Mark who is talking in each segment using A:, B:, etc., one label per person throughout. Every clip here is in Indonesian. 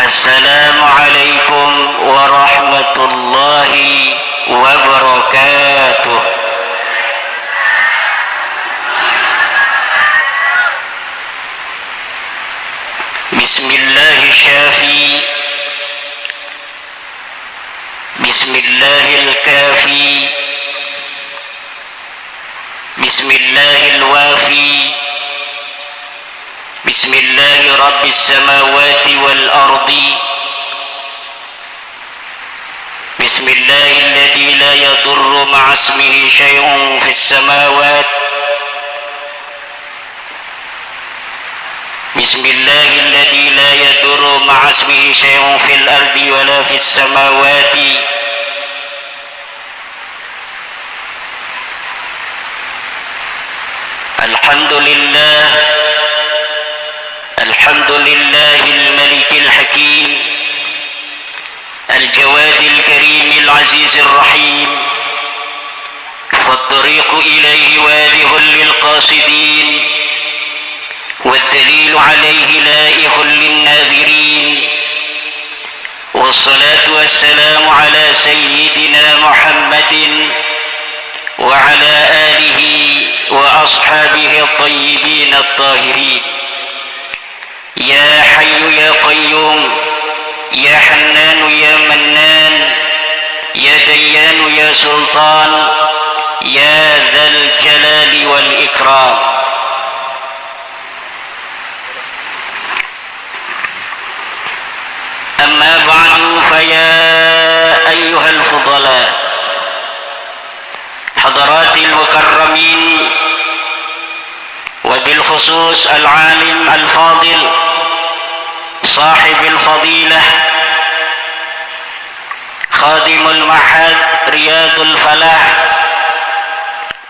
A: Assalamualaikum warahmatullahi wabarakatuh. Bismillahirrahmanirrahim. Bismillahirkafi. Bismillahirwafi. Bismillahi rabbis samawati wal ardi. Bismillahilladzi la yadurru ma'asmihi syai'un fis samawat. Bismillahilladzi la yadurru ma'asmihi syai'un fil ardi wala fis samawati. Alhamdulillah. الحمد لله الملك الحكيم الجواد الكريم العزيز الرحيم، فالطريق إليه واضح للقاصدين، والدليل عليه لائح للناذرين، والصلاة والسلام على سيدنا محمد وعلى آله وأصحابه الطيبين الطاهرين. يا حي يا قيوم، يا حنان يا منان، يا ديان يا سلطان، يا ذا الجلال والإكرام. أما بعد، فيا أيها الفضلاء، حضرات المكرمين، وبالخصوص العالم الفاضل صاحب الفضيلة خادم المعهد رياض الفلاح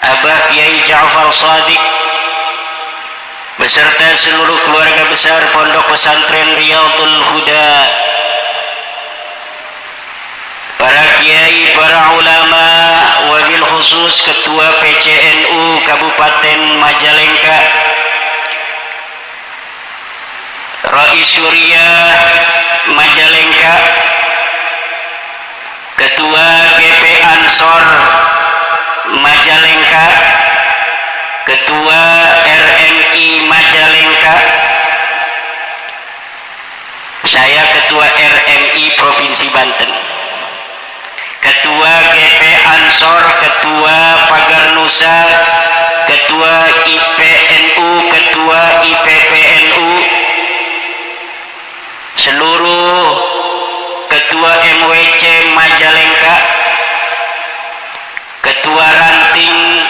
A: Abah Kiai Ja'far Shadiq beserta seluruh keluarga besar Pondok Pesantren Riyadul Huda, para kiai, para ulama, wabil khusus Ketua PCNU Kabupaten Majalengka, Rais Syuriah Majalengka, Ketua GP Ansor Majalengka, Ketua RMI Majalengka, saya Ketua RMI Provinsi Banten, Ketua GP Ansor, Ketua Pagar Nusa, Ketua IPNU, Ketua IPPNU, seluruh Ketua MWC Majalengka, Ketua Ranting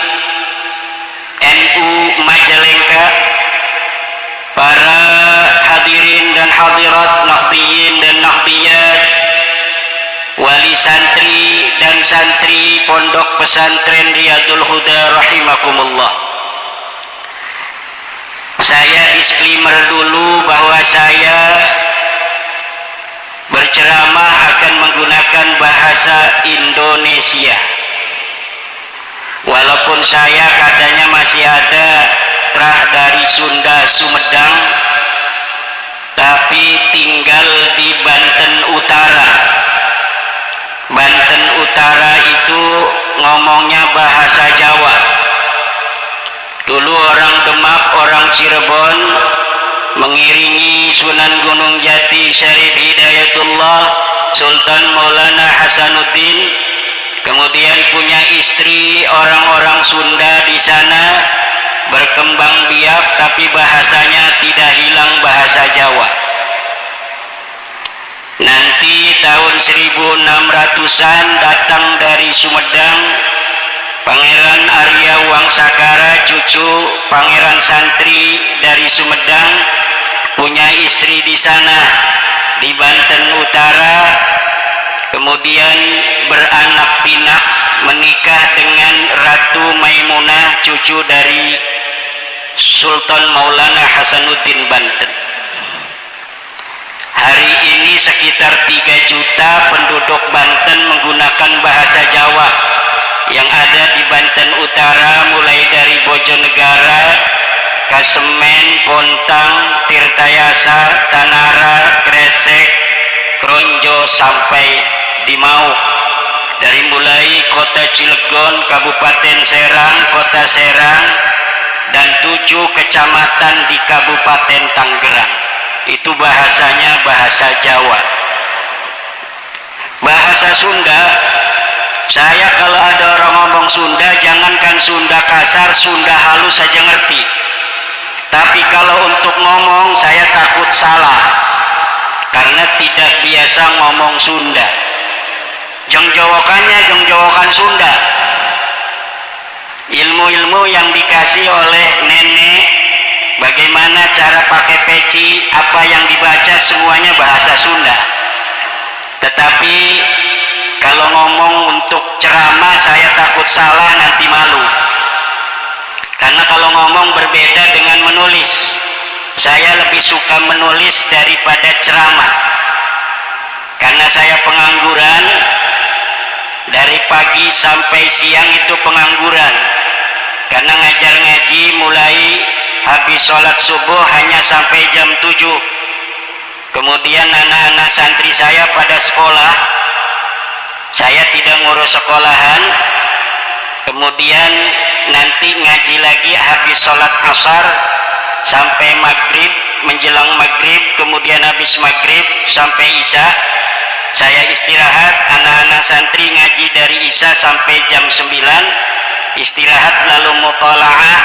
A: NU Majalengka, para hadirin dan hadirat, Nahdliyin dan Nahdliyat, wali santri dan santri Pondok Pesantren Riyadul Huda rahimakumullah. Saya disclaimer dulu bahwa saya berceramah akan menggunakan bahasa Indonesia. Walaupun saya katanya masih ada terah dari Sunda Sumedang, tapi tinggal di Banten Utara. Banten Utara itu ngomongnya bahasa Jawa. Dulu orang Demak, orang Cirebon mengiringi Sunan Gunung Jati Syarif Hidayatullah Sultan Maulana Hasanuddin, kemudian punya istri orang-orang Sunda di sana, berkembang biak tapi bahasanya tidak hilang bahasa Jawa. Nanti tahun 1600-an datang dari Sumedang Pangeran Arya Wangsakara, cucu Pangeran Santri dari Sumedang, punya istri di sana di Banten Utara, kemudian beranak pinak, menikah dengan Ratu Maimunah, cucu dari Sultan Maulana Hasanuddin Banten. Hari ini sekitar 3 juta penduduk Banten menggunakan bahasa Jawa yang ada di Banten Utara, mulai dari Bojonegara, Kasemen, Pontang, Tirtayasa, Tanara, Gresik, sampai di Mauk, dari mulai kota Cilegon, Kabupaten Serang, kota Serang, dan 7 kecamatan di Kabupaten Tangerang. Itu bahasanya bahasa Jawa. Bahasa Sunda, saya kalau ada orang ngomong Sunda, jangankan Sunda kasar, Sunda halus saja ngerti. Tapi kalau untuk ngomong, saya takut salah karena tidak biasa ngomong Sunda. Jengjowokannya jengjowokan Sunda. Ilmu-ilmu yang dikasih oleh nenek, bagaimana cara pakai peci, apa yang dibaca, semuanya bahasa Sunda. Tetapi kalau ngomong untuk ceramah, saya takut salah, nanti malu. Karena kalau ngomong berbeda dengan menulis. Saya lebih suka menulis daripada ceramah. Karena saya pengangguran, dari pagi sampai siang itu pengangguran. Karena ngajar ngaji mulai habis sholat subuh hanya sampai jam 7. Kemudian anak-anak santri saya pada sekolah, saya tidak ngurus sekolahan. Kemudian nanti ngaji lagi habis sholat asar sampai maghrib, menjelang maghrib, kemudian habis maghrib sampai isya. Saya istirahat, anak-anak santri ngaji dari isya sampai jam 9, istirahat lalu mutalaah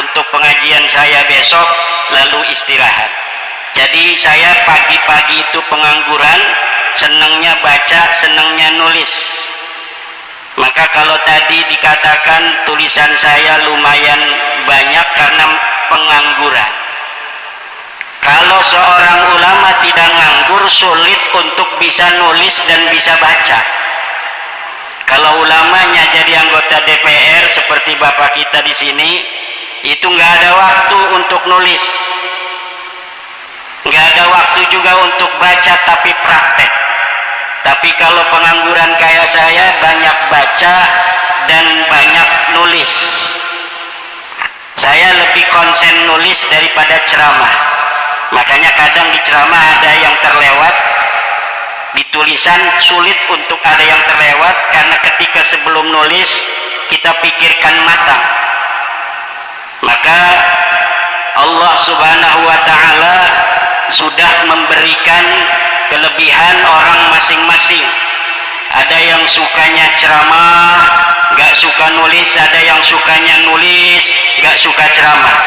A: untuk pengajian saya besok, lalu istirahat. Jadi saya pagi-pagi itu pengangguran, senangnya baca, senangnya nulis. Maka kalau tadi dikatakan tulisan saya lumayan banyak karena pengangguran. Kalau seorang ulama tidak nganggur, sulit untuk bisa nulis dan bisa baca. Kalau ulamanya jadi anggota DPR seperti bapak kita di sini, itu nggak ada waktu untuk nulis, nggak ada waktu juga untuk baca tapi praktek. Tapi kalau pengangguran kayak saya, banyak baca dan banyak nulis. Saya lebih konsen nulis daripada ceramah. Makanya kadang di ceramah ada yang terlewat, di tulisan sulit untuk ada yang terlewat, karena ketika sebelum nulis kita pikirkan matang. Maka Allah Subhanahu wa ta'ala sudah memberikan kelebihan orang masing-masing. Ada yang sukanya ceramah, gak suka nulis. Ada yang sukanya nulis, gak suka ceramah.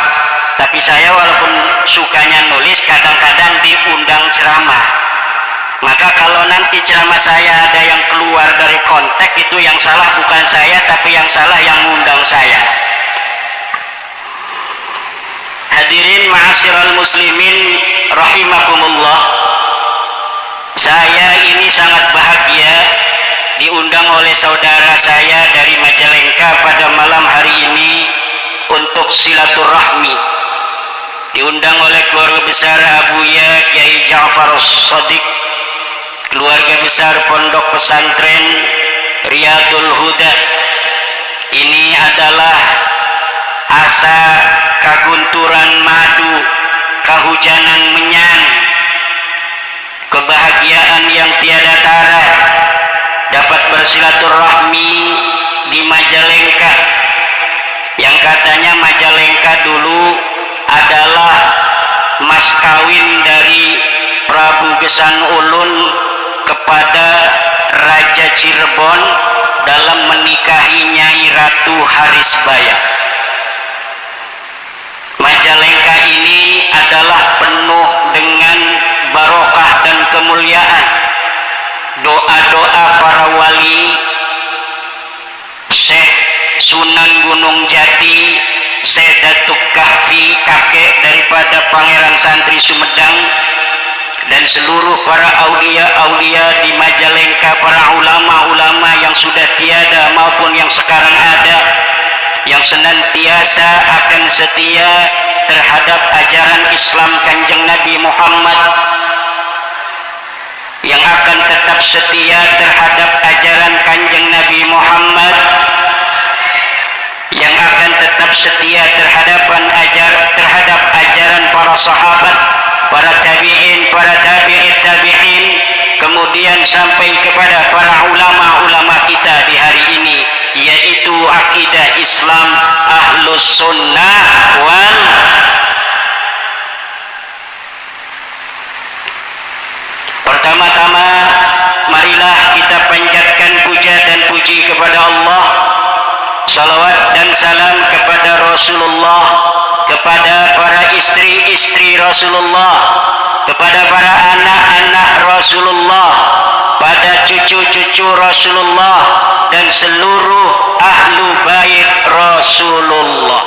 A: Tapi saya walaupun sukanya nulis, kadang-kadang diundang ceramah. Maka kalau nanti ceramah saya ada yang keluar dari konteks, itu yang salah bukan saya, tapi yang salah yang ngundang saya. Hadirin ma'asyiral muslimin rahimakumullah, saya ini sangat bahagia diundang oleh saudara saya dari Majalengka pada malam hari ini untuk silaturahmi. Diundang oleh keluarga besar Abuya Kiai Ja'far Shadiq, keluarga besar Pondok Pesantren Riyadul Huda. Ini adalah asa kagunturan madu, kehujanan menyang, kebahagiaan yang tiada tara dapat bersilaturahmi di Majalengka, yang katanya Majalengka dulu adalah mas kawin dari Prabu Gesan Ulun kepada Raja Cirebon dalam menikahi Nyai Ratu Harisbaya. Majalengka ini adalah penuh dengan barokah dan kemuliaan. Doa-doa para wali, Syekh Sunan Gunung Jati, Syekh Datuk Kahfi, kakek daripada Pangeran Santri Sumedang, dan seluruh para aulia-aulia di Majalengka, para ulama-ulama yang sudah tiada maupun yang sekarang ada, yang senantiasa akan setia terhadap ajaran Islam Kanjeng Nabi Muhammad, yang akan tetap setia terhadap ajaran Kanjeng Nabi Muhammad, yang akan tetap setia terhadap ajaran para sahabat, para tabi'in, para tabi'it tabi'in, kemudian kemudian sampai kepada para ulama-ulama kita di hari ini, yaitu akidah Islam Ahlus Sunnah wal Pertama-tama marilah kita panjatkan puja dan puji kepada Allah, salawat dan salam kepada Rasulullah, kepada para istri-istri Rasulullah, kepada para anak-anak Rasulullah, pada cucu-cucu Rasulullah, dan seluruh ahlu bait Rasulullah.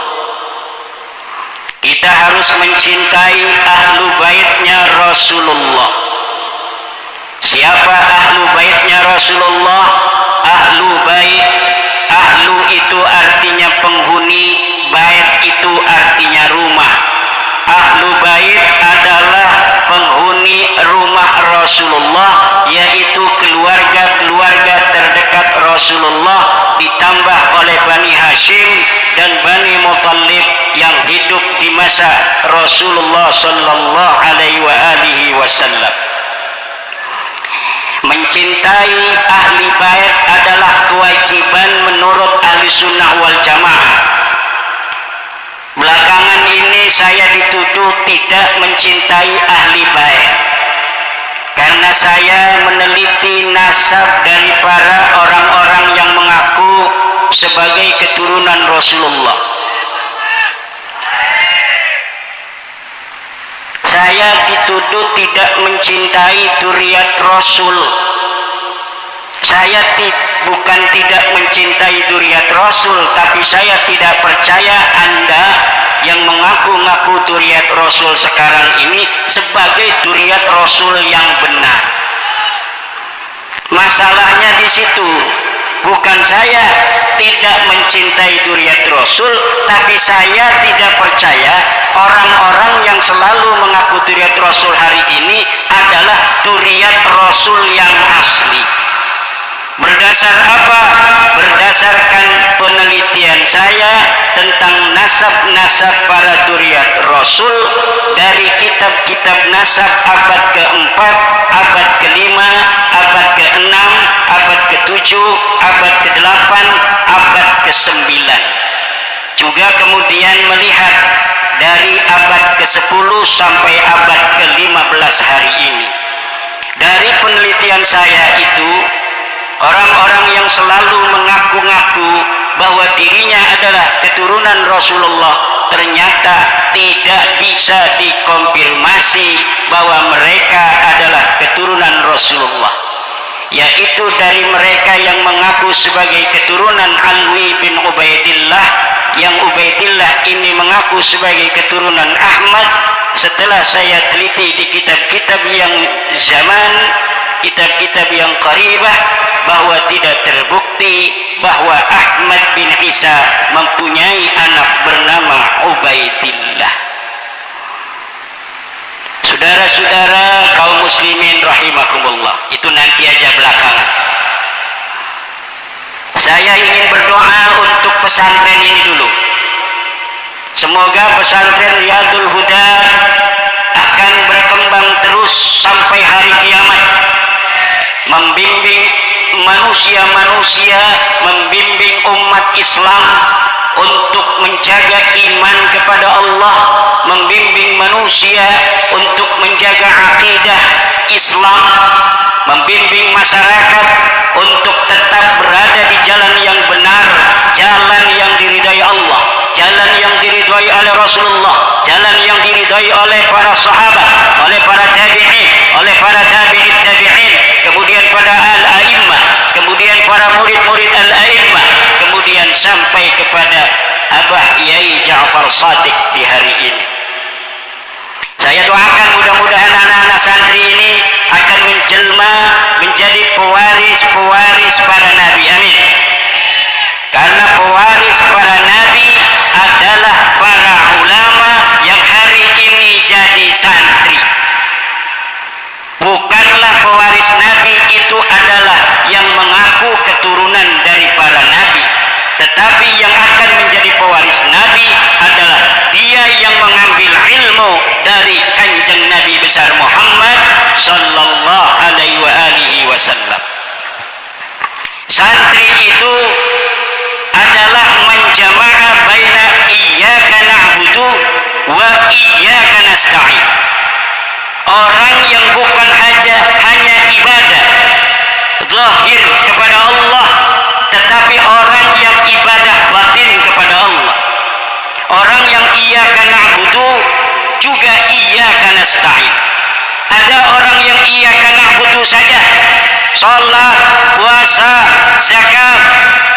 A: Kita harus mencintai ahlu baitnya Rasulullah. Siapa ahlu baitnya Rasulullah? Ahlu bait, ahlu itu artinya penghuni, bait itu artinya rumah. Ahlu bait adalah penghuni rumah Rasulullah, yaitu keluarga-keluarga terdekat Rasulullah, ditambah oleh Bani Hashim dan Bani Muttalib yang hidup di masa Rasulullah sallallahu alaihi wasallam. Mencintai ahli bait adalah kewajiban menurut ahli sunnah wal jamaah. Belakangan ini saya dituduh tidak mencintai ahli bait karena saya meneliti nasab dari para orang-orang yang mengaku sebagai keturunan Rasulullah. Saya dituduh tidak mencintai dzurriyyah Rasul. Saya bukan tidak mencintai dzurriyyah Rasul, tapi saya tidak percaya Anda yang mengaku-ngaku dzurriyyah Rasul sekarang ini sebagai dzurriyyah Rasul yang benar. Masalahnya di situ. Bukan saya tidak mencintai dzurriyyah Rasul, tapi saya tidak percaya orang-orang yang selalu mengaku dzurriyyah Rasul hari ini adalah dzurriyyah Rasul yang asli. Berdasar apa? Berdasarkan penelitian saya tentang nasab-nasab para dzurriyyah Rasul dari kitab-kitab nasab abad ke-4, abad ke-5, abad ke-6, abad ke-7, abad ke-8, abad ke-9. Juga kemudian melihat dari abad ke-10 sampai abad ke-15 hari ini. Dari penelitian saya itu, orang-orang yang selalu mengaku-ngaku bahwa dirinya adalah keturunan Rasulullah ternyata tidak bisa dikonfirmasi bahwa mereka adalah keturunan Rasulullah, yaitu dari mereka yang mengaku sebagai keturunan Alwi bin Ubaidillah, yang Ubaidillah ini mengaku sebagai keturunan Ahmad. Setelah saya teliti di kitab-kitab yang zaman, kitab-kitab yang qaribah, bahwa tidak terbukti bahwa Ahmad bin Isa mempunyai anak bernama Ubaidillah. Saudara-saudara kaum muslimin rahimakumullah, itu nanti aja belakangan. Saya ingin berdoa untuk pesantren ini dulu. Semoga pesantren Riyadul Huda akan berkembang terus sampai hari kiamat, membimbing manusia-manusia, membimbing umat Islam untuk menjaga iman kepada Allah, membimbing manusia untuk menjaga akidah Islam, membimbing masyarakat untuk tetap berada di jalan yang benar, jalan yang diridai Allah, jalan yang diridai oleh Rasulullah, jalan yang diridai oleh para sahabat, oleh para tabi'in, oleh para tabi'in tabi'in, kemudian pada al-a'immah, kemudian para murid-murid al-a'immah, kemudian sampai kepada Abah Yai Ja'far Shadiq di hari ini. Saya doakan mudah-mudahan anak-anak santri ini akan menjelma menjadi pewaris-pewaris para nabi. Amin. Karena pewaris para nabi adalah para ulama yang hari ini jadi santri. Bukanlah pewaris nabi itu adalah yang mengaku keturunan dari para nabi, tetapi yang akan menjadi pewaris nabi adalah dia yang mengambil ilmu dari kanjeng Nabi besar Muhammad sallallahu alaihi wasallam. Santri itu adalah menjama'a baina iyyaka na'budu wa iyyaka nasta'in. Orang yang bukan hanya ibadah zahir kepada Allah, tetapi orang yang ibadah batin kepada Allah. Orang yang iyyaka na'budu juga iyyaka nasta'in. Ada orang yang iyyaka na'budu saja, salat, puasa, zakat,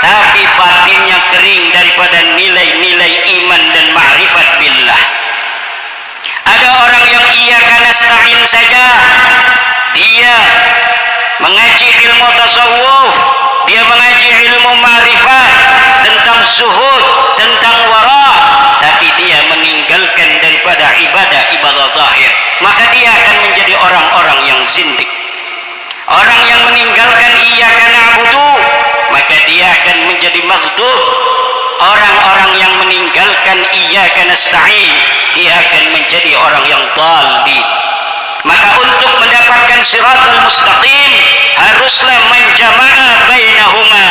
A: tapi batinnya kering daripada nilai-nilai iman dan ma'rifat billah. Ada orang yang iyyaka nasta'in saja, dia mengaji ilmu tasawuf, dia mengaji ilmu ma'rifat tentang zuhud, tentang wara, tapi dia meninggalkan daripada ibadah zahir, maka dia akan menjadi orang-orang yang zindik. Orang yang meninggalkan iyyaka na'budu, maka dia akan menjadi maghdub. Orang-orang yang meninggalkan iyyaka nasta'in, dia akan menjadi orang yang dhalin. Maka untuk mendapatkan siratal mustaqim haruslah menjama'a bainahuma.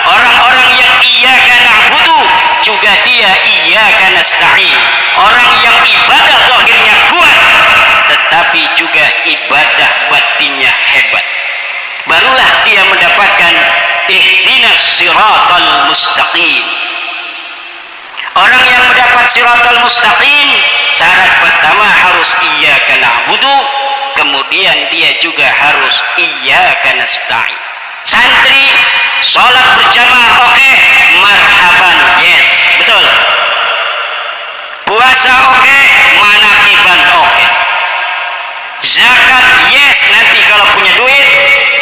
A: Orang-orang yang iyyaka na'budu juga dia iyyaka nasta'in. Orang yang ibadah zahirnya kuat tetapi juga ibadah batinnya hebat, barulah dia mendapatkan ihdinas siratal mustaqim. Orang yang mendapat siratal mustaqim, syarat pertama harus iyyaka na'budu, kemudian dia juga harus iyyaka nasta'in. Santri sholat berjamaah oke, marhaban, yes, betul. Puasa oke, manakiban oke. Zakat yes, nanti kalau punya duit.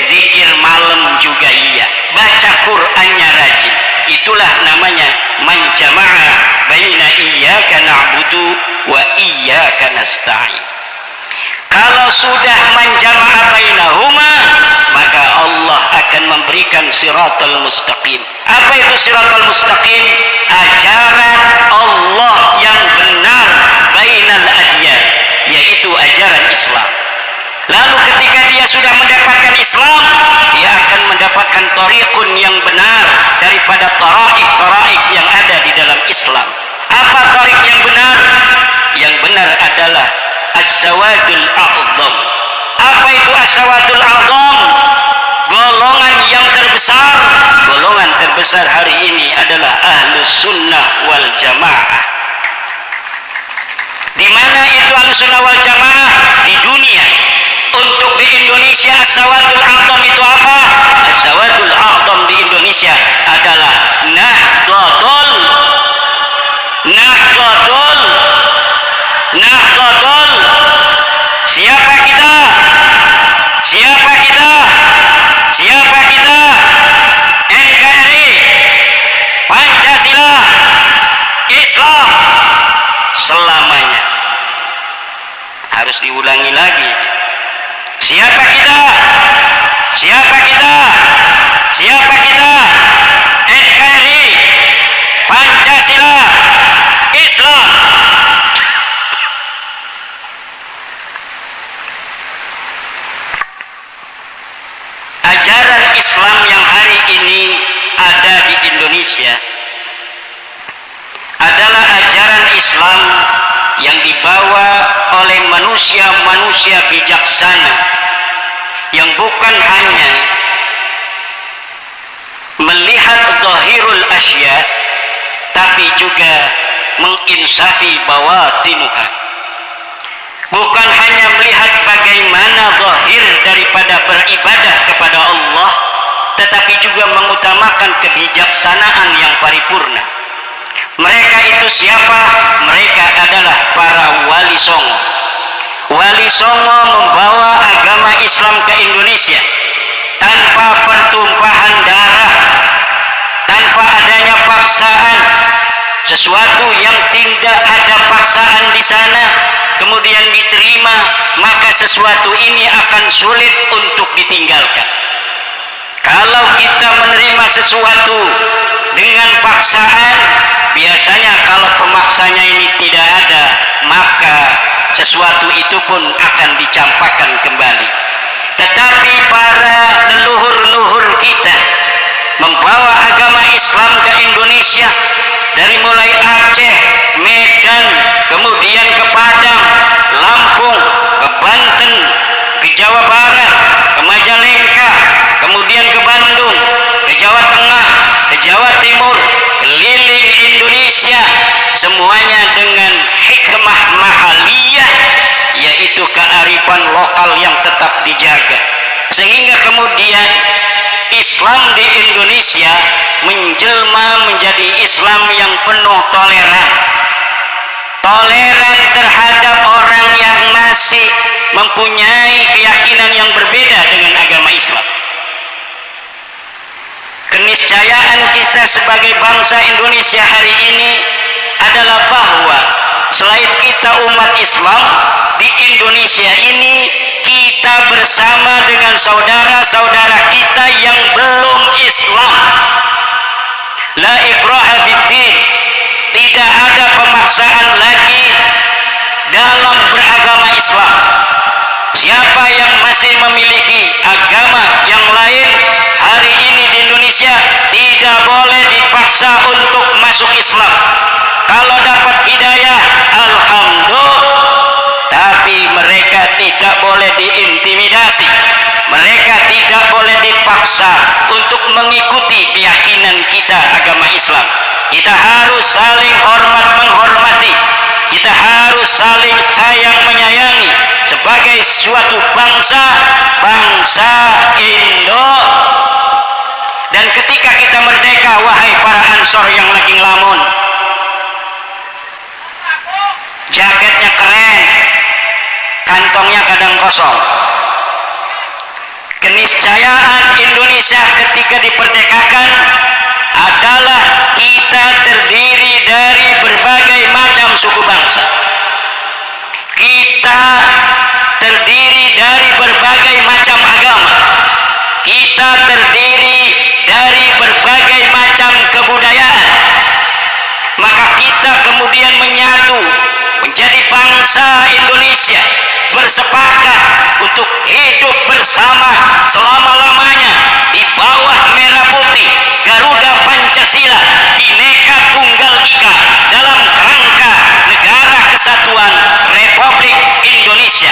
A: Zikir malam juga iya, baca Qur'annya rajin. Itulah namanya menjama'a baina iyyaka na'budu wa iyyaka nasta'in. Kalau sudah menjama'a bainahuma, maka Allah akan memberikan siratal mustaqim. Apa itu siratal mustaqim? Ajaran Allah yang benar bainal adyan, yaitu ajaran Islam. Lalu ketika dia sudah mendapatkan Islam, dia akan mendapatkan tariqun yang benar daripada taraik yang ada di dalam Islam. Apa tariq yang benar? Yang benar adalah as-sawadul a'zam. Apa itu as-sawadul a'zam? Golongan yang terbesar. Golongan terbesar hari ini adalah ahlus sunnah wal jamaah. Di mana itu ahlus sunnah wal jamaah? Di dunia. Untuk di Indonesia as-sawadul a'zam itu apa? As-sawadul a'zam di Indonesia adalah Nahdlatul. Siapa kita? Siapa kita? Siapa kita? NKRI, Pancasila, Islam selamanya. Harus diulangi lagi. Siapa kita? Siapa kita? Siapa kita? NKRI, Pancasila, Islam. Ajaran Islam yang hari ini ada di Indonesia adalah ajaran Islam yang dibawa oleh manusia-manusia bijaksana yang bukan hanya melihat zahirul asya, tapi juga menginsafi bawatinuha. Bukan hanya melihat bagaimana zahir daripada beribadah kepada Allah, tetapi juga mengutamakan kebijaksanaan yang paripurna. Mereka itu siapa? Mereka adalah para wali songo. Wali songo membawa agama Islam ke Indonesia tanpa pertumpahan darah, tanpa adanya paksaan. Sesuatu yang tidak ada paksaan di sana kemudian diterima, maka sesuatu ini akan sulit untuk ditinggalkan. Kalau kita menerima sesuatu dengan paksaan, biasanya kalau pemaksanya ini tidak ada, maka sesuatu itu pun akan dicampakkan kembali. Tetapi para Islam ke Indonesia, dari mulai Aceh, Medan, kemudian ke Padang, Lampung, ke Banten, ke Jawa Barat, ke Majalengka, kemudian ke Bandung, ke Jawa Tengah, ke Jawa Timur, keliling Indonesia, semuanya dengan hikmah mahaliyah, yaitu kearifan lokal yang tetap dijaga, sehingga kemudian Islam di Indonesia menjelma menjadi Islam yang penuh toleran terhadap orang yang masih mempunyai keyakinan yang berbeda dengan agama Islam. Keniscayaan kita sebagai bangsa Indonesia hari ini adalah bahwa selain kita umat Islam di Indonesia ini, kita bersama dengan saudara-saudara kita yang belum Islam. La ikraha fiddin, tidak ada pemaksaan lagi dalam beragama Islam. Siapa yang masih memiliki agama yang lain hari ini di Indonesia tidak boleh dipaksa untuk masuk Islam. Kalau dapat hidayah, alhamdulillah, tapi mereka tidak boleh diintimidasi, mereka tidak boleh dipaksa untuk mengikuti keyakinan kita agama Islam. Kita harus saling hormat menghormati, kita harus saling sayang menyayangi sebagai suatu bangsa Indo. Dan ketika kita merdeka, wahai para Ansor yang lagi ngelamun, jaketnya keren, kantongnya kadang kosong. Keniscayaan Indonesia ketika diperdekakan adalah kita terdiri dari berbagai macam suku bangsa, kita terdiri dari berbagai macam agama, kita terdiri dari berbagai macam kebudayaan. Maka kita kemudian menyatu menjadi bangsa Indonesia, bersepakat untuk hidup bersama selama-lamanya di bawah merah putih Garuda Pancasila, Bhinneka Tunggal Ika, dalam kerangka Negara Kesatuan Republik Indonesia.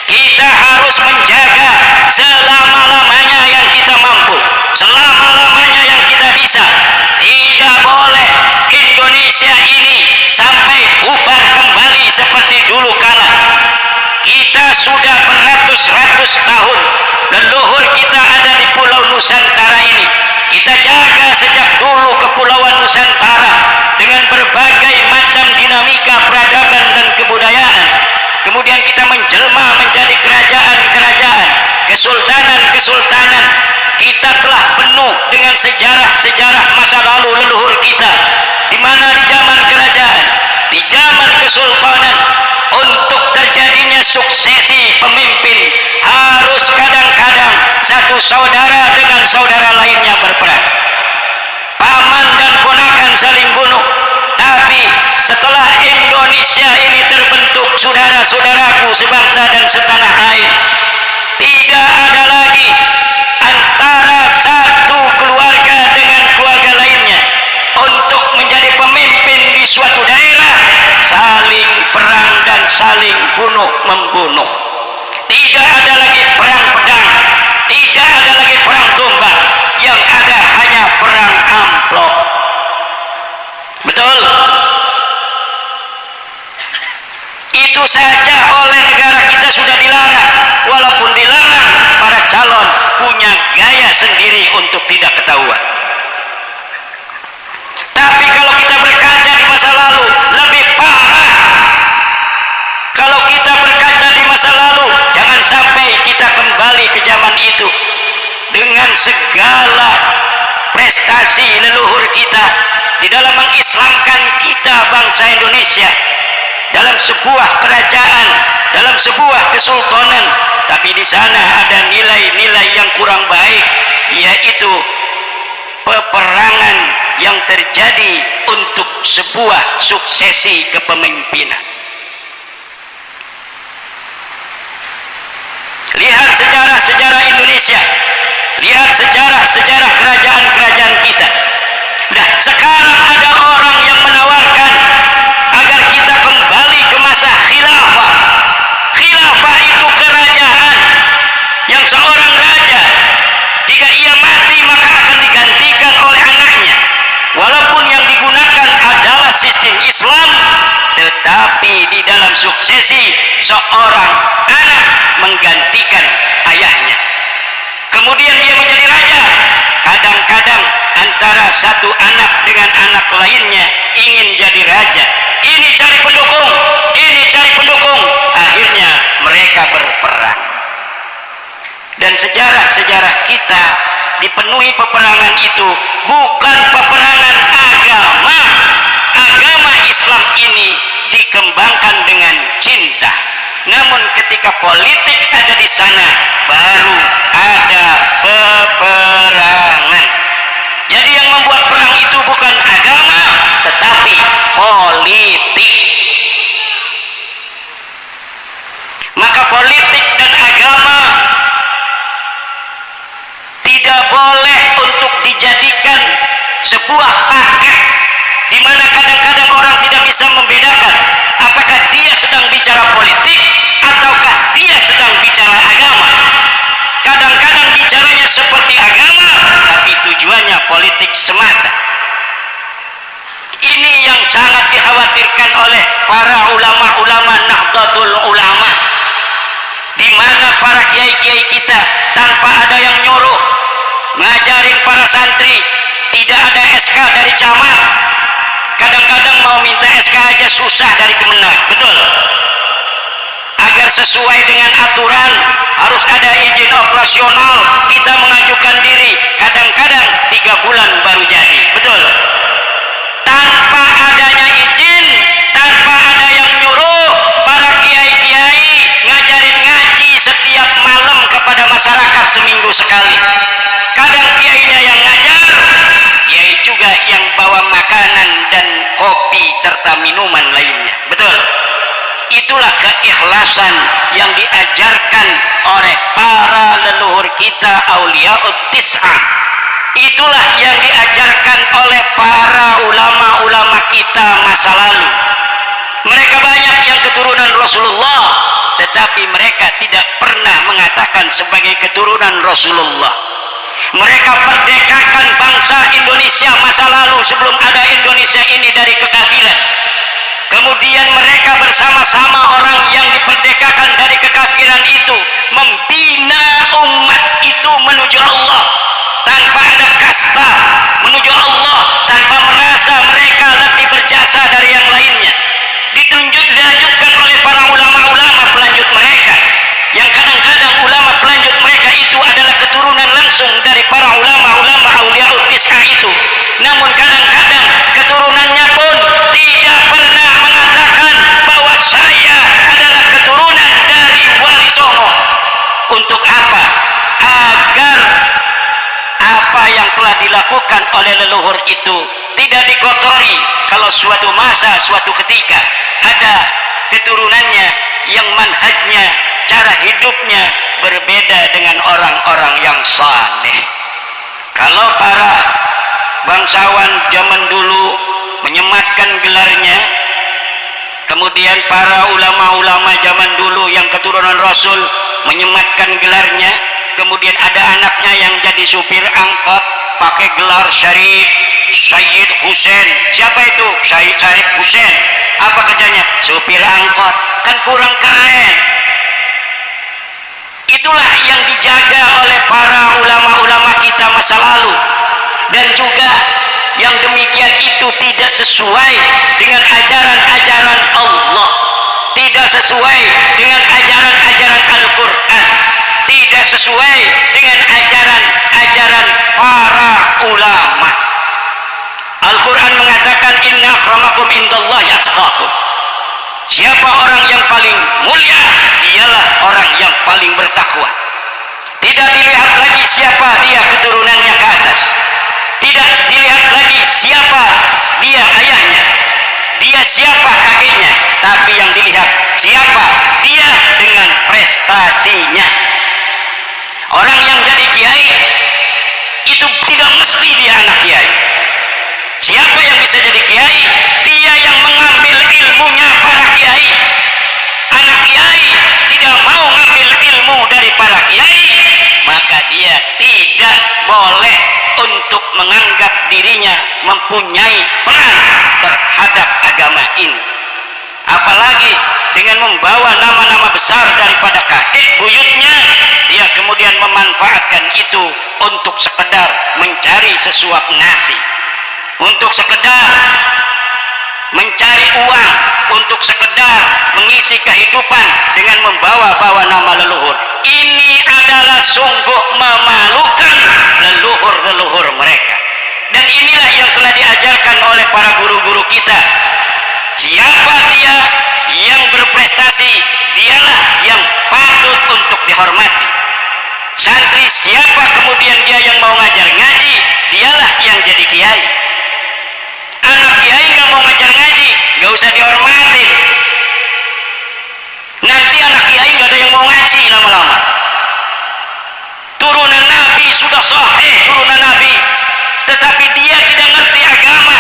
A: Kita harus menjaga selama-lamanya yang kita mampu, selama-lamanya yang kita bisa. Tidak boleh Indonesia ini sampai bubar kembali seperti dulu kala. Kita sudah beratus-ratus tahun leluhur kita ada di Pulau Nusantara ini. Kita jaga sejak dulu Kepulauan Nusantara dengan berbagai macam dinamika peradaban dan kebudayaan. Kemudian kita menjelma menjadi kerajaan-kerajaan, kesultanan-kesultanan. Kita telah penuh dengan sejarah-sejarah masa lalu leluhur kita, di mana di zaman kerajaan, di zaman kesultanan, untuk terjadinya suksesi pemimpin harus kadang-kadang satu saudara dengan saudara lainnya berperang, paman dan ponakan saling bunuh. Tapi setelah Indonesia ini terbentuk, saudara-saudaraku sebangsa dan setanah air, tidak ada lagi antara satu keluarga dengan keluarga lainnya untuk menjadi pemimpin di suatu daerah saling perang dan saling bunuh membunuh. Tidak ada lagi perang pedang, tidak ada lagi perang tombak, yang ada hanya perang amplop. Betul? Itu saja oleh negara kita sudah dilarang. Walaupun dilarang, para calon punya gaya sendiri untuk tidak ketahuan. Tapi kalau kita berkaca di masa lalu, lebih parah. Kalau kita berkaca di masa lalu, jangan sampai kita kembali ke zaman itu dengan segala prestasi leluhur kita di dalam mengislamkan kita bangsa Indonesia dalam sebuah kerajaan, dalam sebuah kesultanan. Tapi di sana ada nilai-nilai yang kurang baik, yaitu peperangan yang terjadi untuk sebuah suksesi kepemimpinan. Lihat sejarah-sejarah Indonesia, lihat sejarah-sejarah kerajaan-kerajaan kita. sekarang ada orang yang menawarkan agar kita kembali ke masa khilafah. Khilafah itu kerajaan yang seorang raja jika ia mati maka akan digantikan oleh anaknya. Walaupun yang digunakan adalah sistem Islam, tetapi di dalam suksesi seorang anak menggantikan ayahnya. Kemudian dia menjadi raja. Kadang-kadang antara satu anak dengan anak lainnya ingin jadi raja. Ini cari pendukung, ini cari pendukung. Akhirnya mereka berperang. Dan sejarah-sejarah kita dipenuhi peperangan itu bukan peperangan agama. Agama Islam ini dikembangkan dengan cinta. Namun ketika politik ada di sana, baru ada peperangan. Jadi yang membuat perang itu bukan agama, tetapi politik. Maka politik dan agama tidak boleh untuk dijadikan sebuah paket di mana kadang-kadang orang tidak bisa membedakan apakah dia sedang bicara politik ataukah dia sedang bicara agama. Kadang-kadang bicaranya seperti agama tapi tujuannya politik semata. Ini yang sangat dikhawatirkan oleh para ulama-ulama Nahdlatul Ulama, di mana para kiai-kiai kita tanpa ada yang nyuruh ngajarin para santri, tidak ada SK dari camat. Kadang-kadang mau minta SK aja susah dari Kemenang, betul? Agar sesuai dengan aturan harus ada izin operasional, kita mengajukan diri, kadang-kadang 3 bulan baru jadi, betul? Tanpa adanya izin, tanpa ada yang nyuruh, para kiai-kiai ngajarin ngaji setiap malam kepada masyarakat seminggu sekali. Kadang kiainya yang ngajar, kiai juga yang bawa makanan dan kopi serta minuman lainnya, betul? Itulah keikhlasan yang diajarkan oleh para leluhur kita Auliyaut Tis'ah. Itulah yang diajarkan oleh para ulama-ulama kita masa lalu. Mereka banyak yang keturunan Rasulullah, tetapi mereka tidak pernah mengatakan sebagai keturunan Rasulullah. Mereka merdekakan bangsa Indonesia masa lalu sebelum ada Indonesia ini dari kekafiran. Kemudian mereka bersama-sama orang yang diperdekakan dari kekafiran itu membina umat itu menuju Allah tanpa ada kasta, menuju Allah tanpa merasa mereka lebih berjasa dari yang lainnya. Dilanjutkan oleh para ulama-ulama pelanjut mereka, yang kadang-kadang ulama pelanjut mereka itu adalah keturunan langsung dari para ulama-ulama Auliyaut Tis'ah itu. Namun kadang-kadang keturunannya pun tidak pernah mengatakan bahwa saya adalah keturunan dari Wali Songo. Untuk apa? Agar apa yang telah dilakukan oleh leluhur itu tidak dikotori kalau suatu masa, suatu ketika ada keturunannya yang manhajnya, cara hidupnya berbeda dengan orang-orang yang saleh. Kalau para bangsawan zaman dulu menyematkan gelarnya, kemudian para ulama-ulama zaman dulu yang keturunan Rasul menyematkan gelarnya, kemudian ada anaknya yang jadi supir angkot pakai gelar Syarif Sayyid Husain. Siapa itu? Syarif Husain. Apa kerjanya? Supir angkot. Kan kurang keren. Itulah yang dijaga oleh para ulama-ulama kita masa lalu. Dan juga yang demikian itu tidak sesuai dengan ajaran-ajaran Allah, tidak sesuai dengan ajaran-ajaran Al-Quran, tidak sesuai dengan ajaran-ajaran para ulama. Al-Quran mengatakan inna akramakum indallahi atqakum. Siapa orang yang paling mulia, dialah orang yang paling bertakwa. Tidak dilihat lagi siapa dia keturunannya ke atas, tidak dilihat lagi siapa dia ayahnya, dia siapa kakeknya, tapi yang dilihat siapa dia dengan prestasinya. Orang yang jadi kiai itu tidak mesti dia anak kiai. Siapa yang bisa jadi kiai? Dia yang mengambil ilmunya para kiai. Anak kiai tidak mau ngambil ilmu dari para kiai, maka dia tidak boleh untuk menganggap dirinya mempunyai peran terhadap agama ini. Apalagi dengan membawa nama-nama besar daripada kakek buyutnya, dia kemudian memanfaatkan itu untuk sekedar mencari sesuap nasi, untuk sekedar mencari uang, untuk sekedar mengisi kehidupan dengan membawa-bawa nama leluhur. Ini adalah sungguh memalukan leluhur-leluhur mereka. Dan inilah yang telah diajarkan oleh para guru-guru kita. Siapa dia yang berprestasi, dialah yang patut untuk dihormati. Santri siapa kemudian dia yang mau ngajar ngaji, dialah yang jadi kiai. Anak kiai nggak mau ngajar ngaji, nggak usah dihormatin. Nanti anak kiai nggak ada yang mau ngaji lama-lama. Turunan Nabi sudah sahih, turunan Nabi, tetapi dia tidak ngerti agama.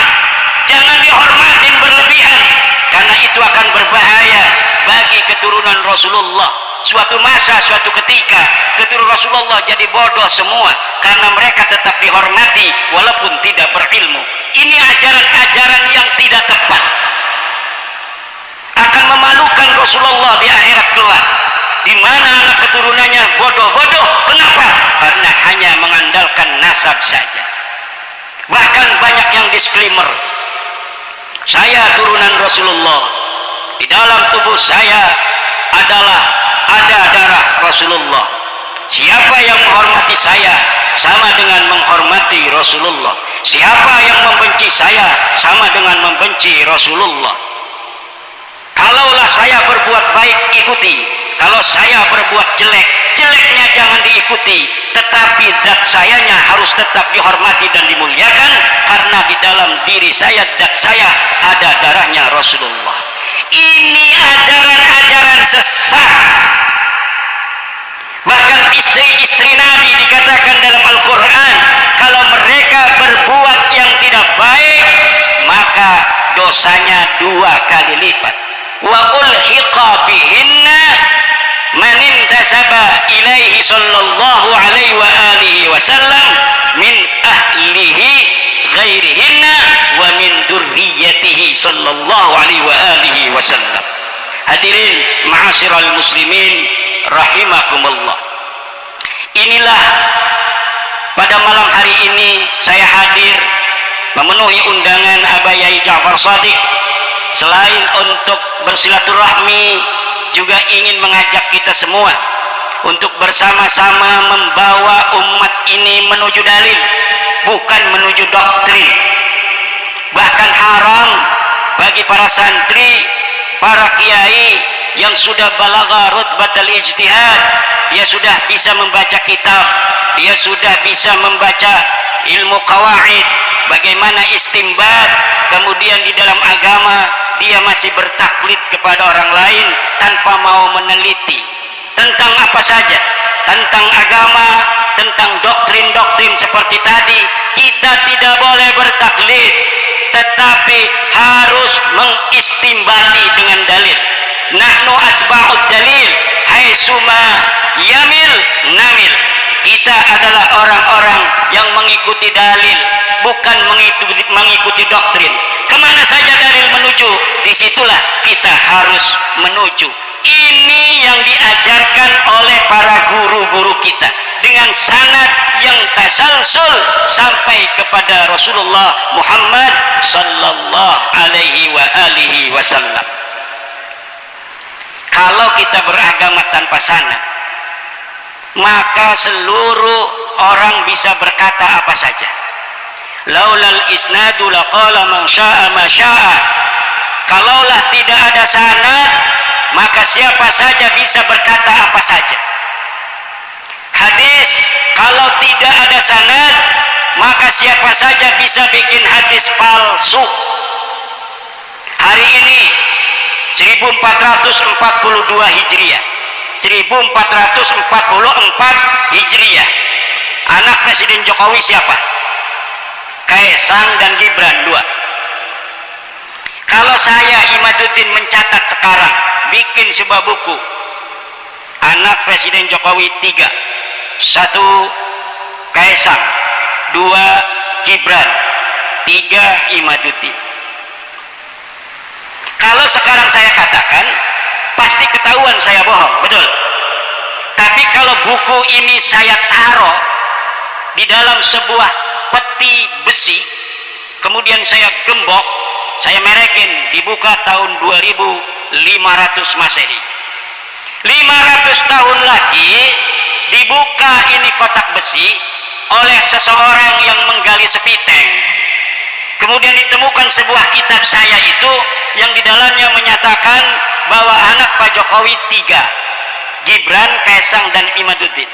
A: Jangan dihormatin berlebihan, karena itu akan berbahaya bagi keturunan Rasulullah. Suatu masa, suatu ketika, keturunan Rasulullah jadi bodoh semua karena mereka tetap dihormati walaupun tidak berilmu. Ini ajaran-ajaran yang tidak tepat, akan memalukan Rasulullah di akhirat kelak, di mana anak keturunannya bodoh-bodoh. Kenapa? Karena hanya mengandalkan nasab saja. Bahkan banyak yang disclaimer, saya turunan Rasulullah, di dalam tubuh saya ada darah Rasulullah. Siapa yang menghormati saya sama dengan menghormati Rasulullah. Siapa yang membenci saya sama dengan membenci Rasulullah. Kalaulah saya berbuat baik, ikuti. Kalau saya berbuat jelek, jeleknya jangan diikuti. Tetapi zat sayanya harus tetap dihormati dan dimuliakan, karena di dalam diri saya, zat saya, ada darahnya Rasulullah. Ini ajaran-ajaran sesat. Bahkan istri-istri Nabi dikatakan dalam Al-Quran, kalau mereka berbuat yang tidak baik, maka dosanya 2 kali lipat. Wa ulhiqa bihinna man intasaba ilaihi sallallahu alaihi wa alihi wasallam min ahlihi ghairihinna wa min durriyatihi sallallahu alaihi wa alihi wasallam. Hadirin ma'asyiral muslimin rahimakumullah. Inilah pada malam hari ini saya hadir memenuhi undangan Abah Yai Ja'far Shadiq. Selain untuk bersilaturahmi, juga ingin mengajak kita semua untuk bersama-sama membawa umat ini menuju dalil, bukan menuju doktrin. Bahkan haram bagi para santri, para kiai yang sudah balagha rutbatal ijtihad, dia sudah bisa membaca kitab, dia sudah bisa membaca ilmu qawaid, bagaimana istimbat, kemudian di dalam agama dia masih bertaklid kepada orang lain tanpa mau meneliti tentang apa saja, tentang agama, tentang doktrin-doktrin seperti tadi. Kita tidak boleh bertaklid, tetapi harus mengistimbati dengan dalil. Nahnu asba'ud dalil haitsuma yamil namil. Kita adalah orang-orang yang mengikuti dalil, bukan mengikuti doktrin. Kemana saja dalil menuju, disitulah kita harus menuju. Ini yang diajarkan oleh para guru-guru kita dengan sanad yang tasalsul sampai kepada Rasulullah Muhammad sallallahu alaihi wa alihi wasallam. Kalau kita beragama tanpa sanad, maka seluruh orang bisa berkata apa saja. Laulal isnadu laqala man syaa ma syaa. Kalaulah tidak ada sanad, maka siapa saja bisa berkata apa saja. Hadis kalau tidak ada sanad, maka siapa saja bisa bikin hadis palsu. Hari ini 1442 Hijriah, 1444 Hijriah, anak Presiden Jokowi siapa? Kaesang dan Gibran, 2. Kalau saya Imaduddin mencatat sekarang, bikin sebuah buku, anak Presiden Jokowi 3, 1 Kaesang, 2 Gibran, 3 Imaduddin. Kalau sekarang saya katakan, pasti ketahuan saya bohong, betul. Tapi kalau buku ini saya taruh di dalam sebuah peti besi, kemudian saya gembok, saya merekin, dibuka tahun 2500 Masehi. 500 tahun lagi dibuka ini kotak besi oleh seseorang yang menggali sepiteng. Kemudian ditemukan sebuah kitab saya itu yang di dalamnya menyatakan bahwa anak Pak Jokowi 3, Gibran, Kaesang, dan Imaduddin.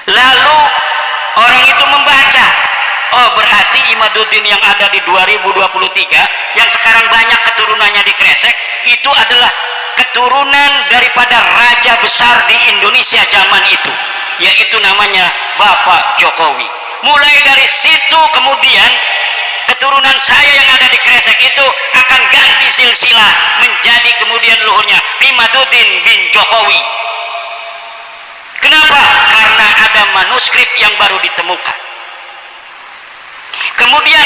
A: Lalu orang itu membaca, oh berarti Imaduddin yang ada di 2023 yang sekarang banyak keturunannya di Kresek itu adalah keturunan daripada raja besar di Indonesia zaman itu, yaitu namanya Bapak Jokowi. Mulai dari situ kemudian keturunan saya yang ada di Kresek itu akan ganti silsilah menjadi kemudian luhurnya Imaduddin bin Jokowi. Kenapa? Karena ada manuskrip yang baru ditemukan. Kemudian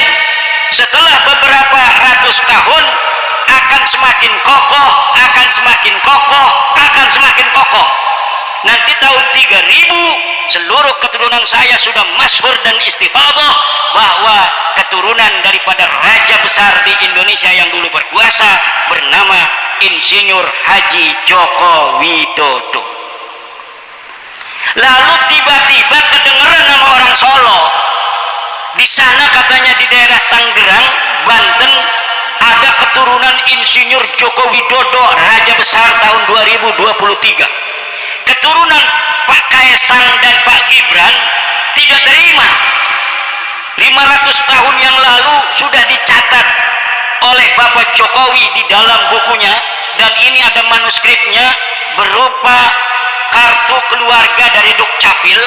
A: setelah beberapa ratus tahun akan semakin kokoh, akan semakin kokoh, akan semakin kokoh. Nanti tahun 3000 seluruh keturunan saya sudah masyhur dan istifadah bahwa keturunan daripada raja besar di Indonesia yang dulu berkuasa bernama Insinyur Haji Joko Widodo. Lalu tiba-tiba kedengeran nama orang Solo. Di sana katanya di daerah Tangerang, Banten ada keturunan Insinyur Joko Widodo, raja besar tahun 2023. Keturunan Pak Kaesang dan Pak Gibran tidak terima. 500 tahun yang lalu sudah dicatat oleh Bapak Jokowi di dalam bukunya, dan ini ada manuskripnya berupa kartu keluarga dari Dukcapil,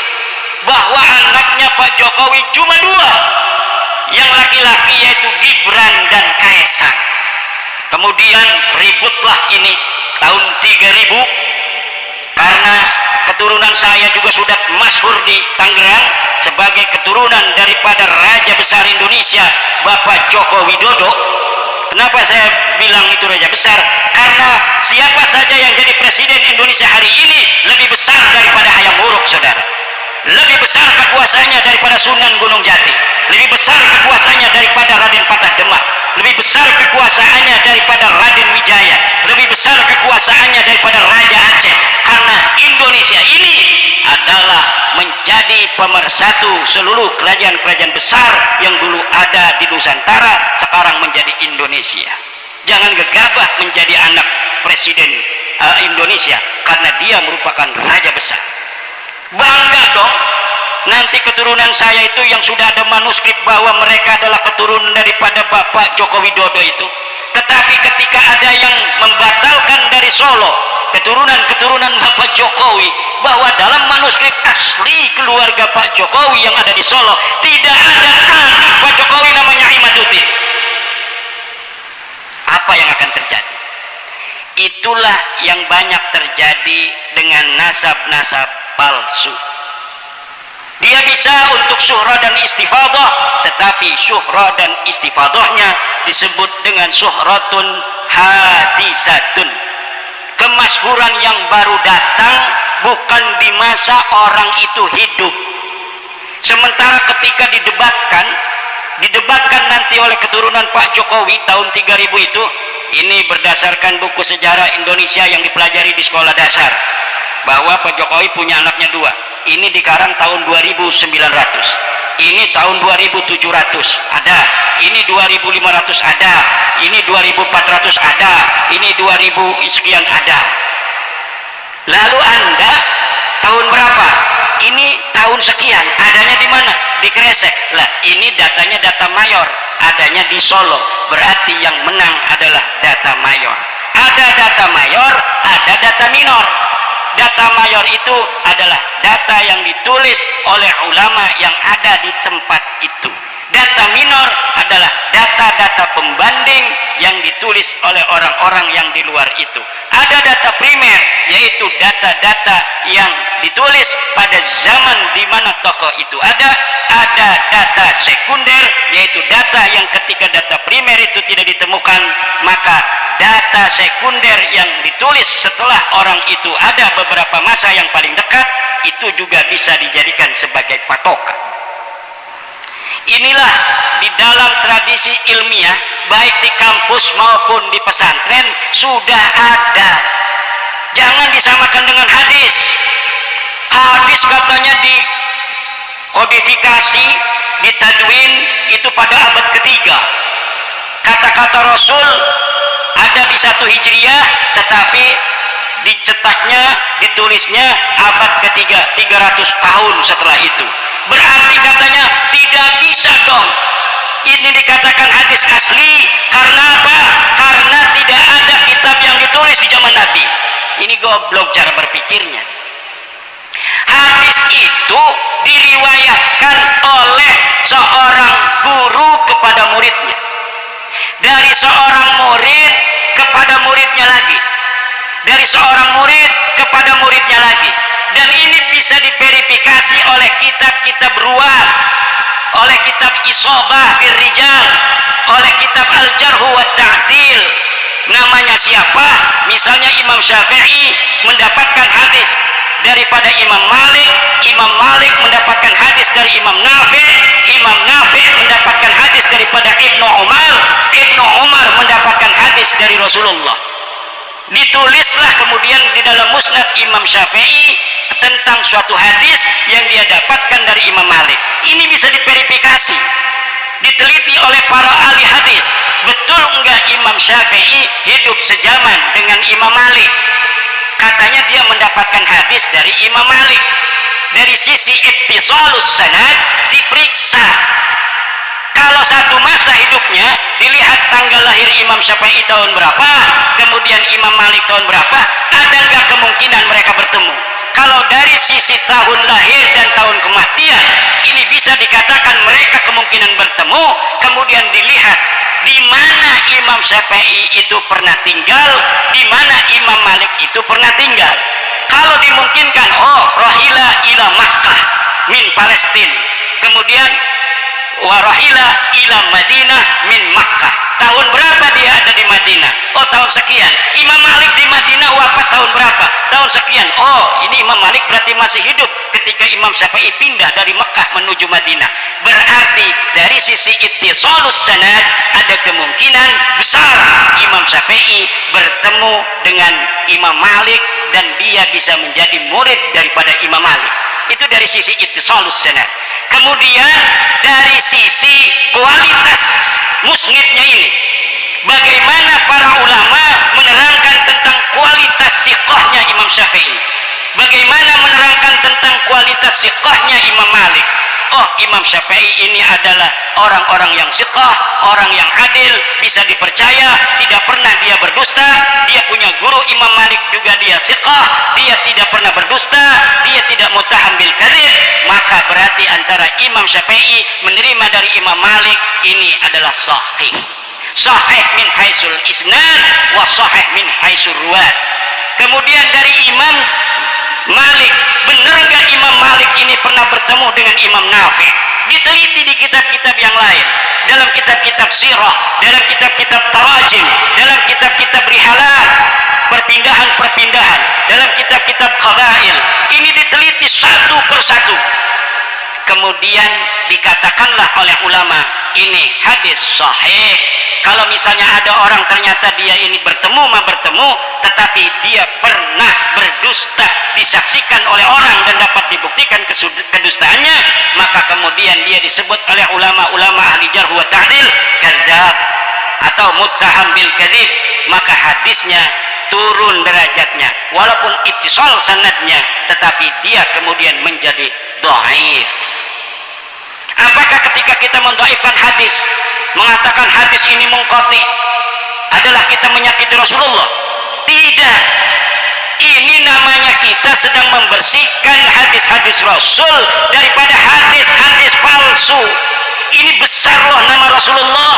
A: bahwa anaknya Pak Jokowi cuma 2, yang laki-laki yaitu Gibran dan Kaesang. Kemudian ributlah ini tahun 3000 karena keturunan saya juga sudah masyhur di Tangerang sebagai keturunan daripada raja besar Indonesia Bapak Joko Widodo. Kenapa saya bilang itu raja besar? Karena siapa saja yang jadi presiden Indonesia hari ini lebih besar daripada Hayam Wuruk, saudara. Lebih besar kekuasaannya daripada Sunan Gunung Jati, lebih besar kekuasaannya daripada Raden Patah Demak, lebih besar kekuasaannya daripada Raden Wijaya, lebih besar kekuasaannya daripada Raja Aceh. Karena Indonesia ini adalah menjadi pemersatu seluruh kerajaan-kerajaan besar yang dulu ada di Nusantara, sekarang menjadi Indonesia. Jangan gegabah menjadi anak presiden Indonesia karena dia merupakan raja besar. Bangga dong, nanti keturunan saya itu yang sudah ada manuskrip bahwa mereka adalah keturunan daripada Bapak Joko Widodo itu. Tetapi ketika ada yang membatalkan dari Solo keturunan Bapak Jokowi, bahwa dalam manuskrip asli keluarga Pak Jokowi yang ada di Solo tidak ada anak Pak Jokowi namanya Imaduddin, apa yang akan terjadi? Itulah yang banyak terjadi dengan nasab-nasab palsu. Dia bisa untuk syuhra dan istifadah, tetapi syuhra dan istifadahnya disebut dengan syuhratun hadisatun, kemasyhuran yang baru datang, bukan di masa orang itu hidup. Sementara ketika didebatkan nanti oleh keturunan Pak Jokowi tahun 3000 itu, ini berdasarkan buku sejarah Indonesia yang dipelajari di sekolah dasar, bahwa Pak Jokowi punya anaknya 2. Ini dikarang tahun 2900, ini tahun 2700 ada, ini 2500 ada, ini 2400 ada, ini 2000 sekian ada. Lalu Anda tahun berapa? Ini tahun sekian, adanya di mana? Di Kresek. Lah, ini datanya data mayor, adanya di Solo. Berarti yang menang adalah data mayor. Ada data mayor, ada data minor. Data mayor itu adalah data yang ditulis oleh ulama yang ada di tempat itu. Data minor adalah data-data pembanding yang ditulis oleh orang-orang yang di luar itu. Ada data primer, yaitu data-data yang ditulis pada zaman di mana tokoh itu ada. Ada data sekunder, yaitu data yang ketika data primer itu tidak ditemukan, maka data sekunder yang ditulis setelah orang itu ada beberapa masa yang paling dekat, itu juga bisa dijadikan sebagai patokan. Inilah di dalam tradisi ilmiah, baik di kampus maupun di pesantren sudah ada. Jangan disamakan dengan hadis. Hadis katanya dikodifikasi, ditadwin itu pada abad ketiga. Kata-kata Rasul ada di 1 Hijriah, tetapi dicetaknya, ditulisnya abad ketiga, 300 tahun setelah itu. Berarti katanya tidak bisa dong ini dikatakan hadis asli. Karena apa? Karena tidak ada kitab yang ditulis di zaman Nabi. Ini goblok cara berpikirnya. Hadis itu diriwayatkan oleh seorang guru kepada muridnya, dari seorang murid kepada muridnya lagi, dari seorang murid kepada muridnya lagi. Dan ini bisa diverifikasi oleh kitab-kitab ruwat, oleh kitab Isobah bir Rijal, oleh kitab Al-Jarh wa Ta'dil. Namanya siapa? Misalnya Imam Syafi'i mendapatkan hadis daripada Imam Malik, Imam Malik mendapatkan hadis dari Imam Nafi', Imam Nafi' mendapatkan hadis daripada Ibnu Umar, Ibnu Umar mendapatkan hadis dari Rasulullah. Ditulislah kemudian di dalam Musnad Imam Syafi'i tentang suatu hadis yang dia dapatkan dari Imam Malik. Ini bisa diverifikasi, diteliti oleh para ahli hadis. Betul enggak Imam Syafi'i hidup sejaman dengan Imam Malik? Katanya dia mendapatkan hadis dari Imam Malik. Dari sisi ittisalus sanad diperiksa. Kalau satu masa hidupnya dilihat tanggal lahir Imam Syafi'i tahun berapa, kemudian Imam Malik tahun berapa, ada nggak kemungkinan mereka bertemu? Kalau dari sisi tahun lahir dan tahun kematian, ini bisa dikatakan mereka kemungkinan bertemu. Kemudian dilihat di mana Imam Syafi'i itu pernah tinggal, di mana Imam Malik itu pernah tinggal. Kalau dimungkinkan, rahila ila Makkah min Palestina, kemudian warahila ila Madinah min Makkah. Tahun berapa dia ada di Madinah? Tahun sekian. Imam Malik di Madinah wafat tahun berapa? Tahun sekian. Ini Imam Malik berarti masih hidup ketika Imam Syafi'i pindah dari Makkah menuju Madinah. Berarti dari sisi ittisalus sanad ada kemungkinan besar Imam Syafi'i bertemu dengan Imam Malik dan dia bisa menjadi murid daripada Imam Malik. Itu dari sisi ittisalus sanad. Kemudian dari sisi kualitas musnidnya ini, bagaimana para ulama menerangkan tentang kualitas siqahnya Imam Syafi'i, bagaimana menerangkan tentang kualitas siqahnya Imam Malik. Imam Syafi'i ini adalah orang-orang yang siqah, orang yang adil, bisa dipercaya, tidak pernah dia berdusta. Dia punya guru Imam Malik juga dia siqah, dia tidak pernah berdusta, dia tidak muttaham bil kadzib. Maka berarti antara Imam Syafi'i menerima dari Imam Malik ini adalah sahih. Sahih min haisul isnad wa sahih min haisul ruwat. Kemudian dari Imam Malik, benar nggak Imam Malik ini pernah bertemu dengan Imam Nafi'? Diteliti di kitab-kitab yang lain, dalam kitab-kitab sirah, dalam kitab-kitab tarajim, dalam kitab-kitab rihalat, perpindahan-perpindahan, dalam kitab-kitab qabail. Ini diteliti satu persatu. Kemudian dikatakanlah oleh ulama, ini hadis sahih. Kalau misalnya ada orang ternyata dia ini bertemu, tetapi dia pernah berdusta, disaksikan oleh orang dan dapat dibuktikan kedustaannya, maka kemudian dia disebut oleh ulama-ulama ahli jarh wa ta'dil kadzab atau muttaham bil kadzib. Maka hadisnya turun derajatnya, walaupun ittisal sanadnya, tetapi dia kemudian menjadi dhaif. Apakah ketika kita mendhaifkan hadis, mengatakan hadis ini munqati, adalah kita menyakiti Rasulullah? Tidak. Ini namanya kita sedang membersihkan hadis-hadis Rasul daripada hadis-hadis palsu. ini besar loh nama Rasulullah,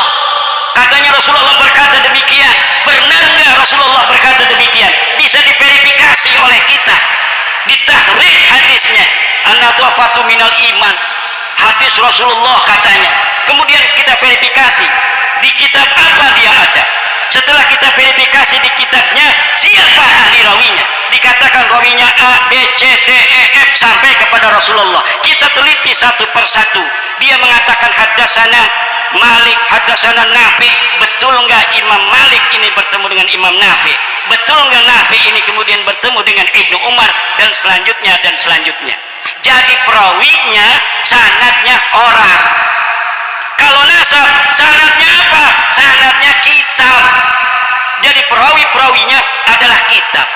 A: katanya Rasulullah berkata demikian. Benar nggak Rasulullah berkata demikian? Bisa diverifikasi oleh kita, ditahrij hadisnya, an-nadhafatu minal iman, hadis Rasulullah katanya. Kemudian kita verifikasi di kitab apa dia ada. Setelah kita verifikasi di kitabnya, siapa ahli rawinya, dikatakan rawinya A, B, C, D, E, F sampai kepada Rasulullah. Kita teliti satu persatu. Dia mengatakan haddatsana Malik, haddatsana Nafi. Betul enggak Imam Malik ini bertemu dengan Imam Nafi? Betul enggak Nafi ini kemudian bertemu dengan Ibnu Umar, dan selanjutnya dan selanjutnya. Jadi perawinya, sanadnya orang. Kalau nasab, sanadnya apa? Sanadnya kitab. Jadi perawi-perawinya adalah kitab.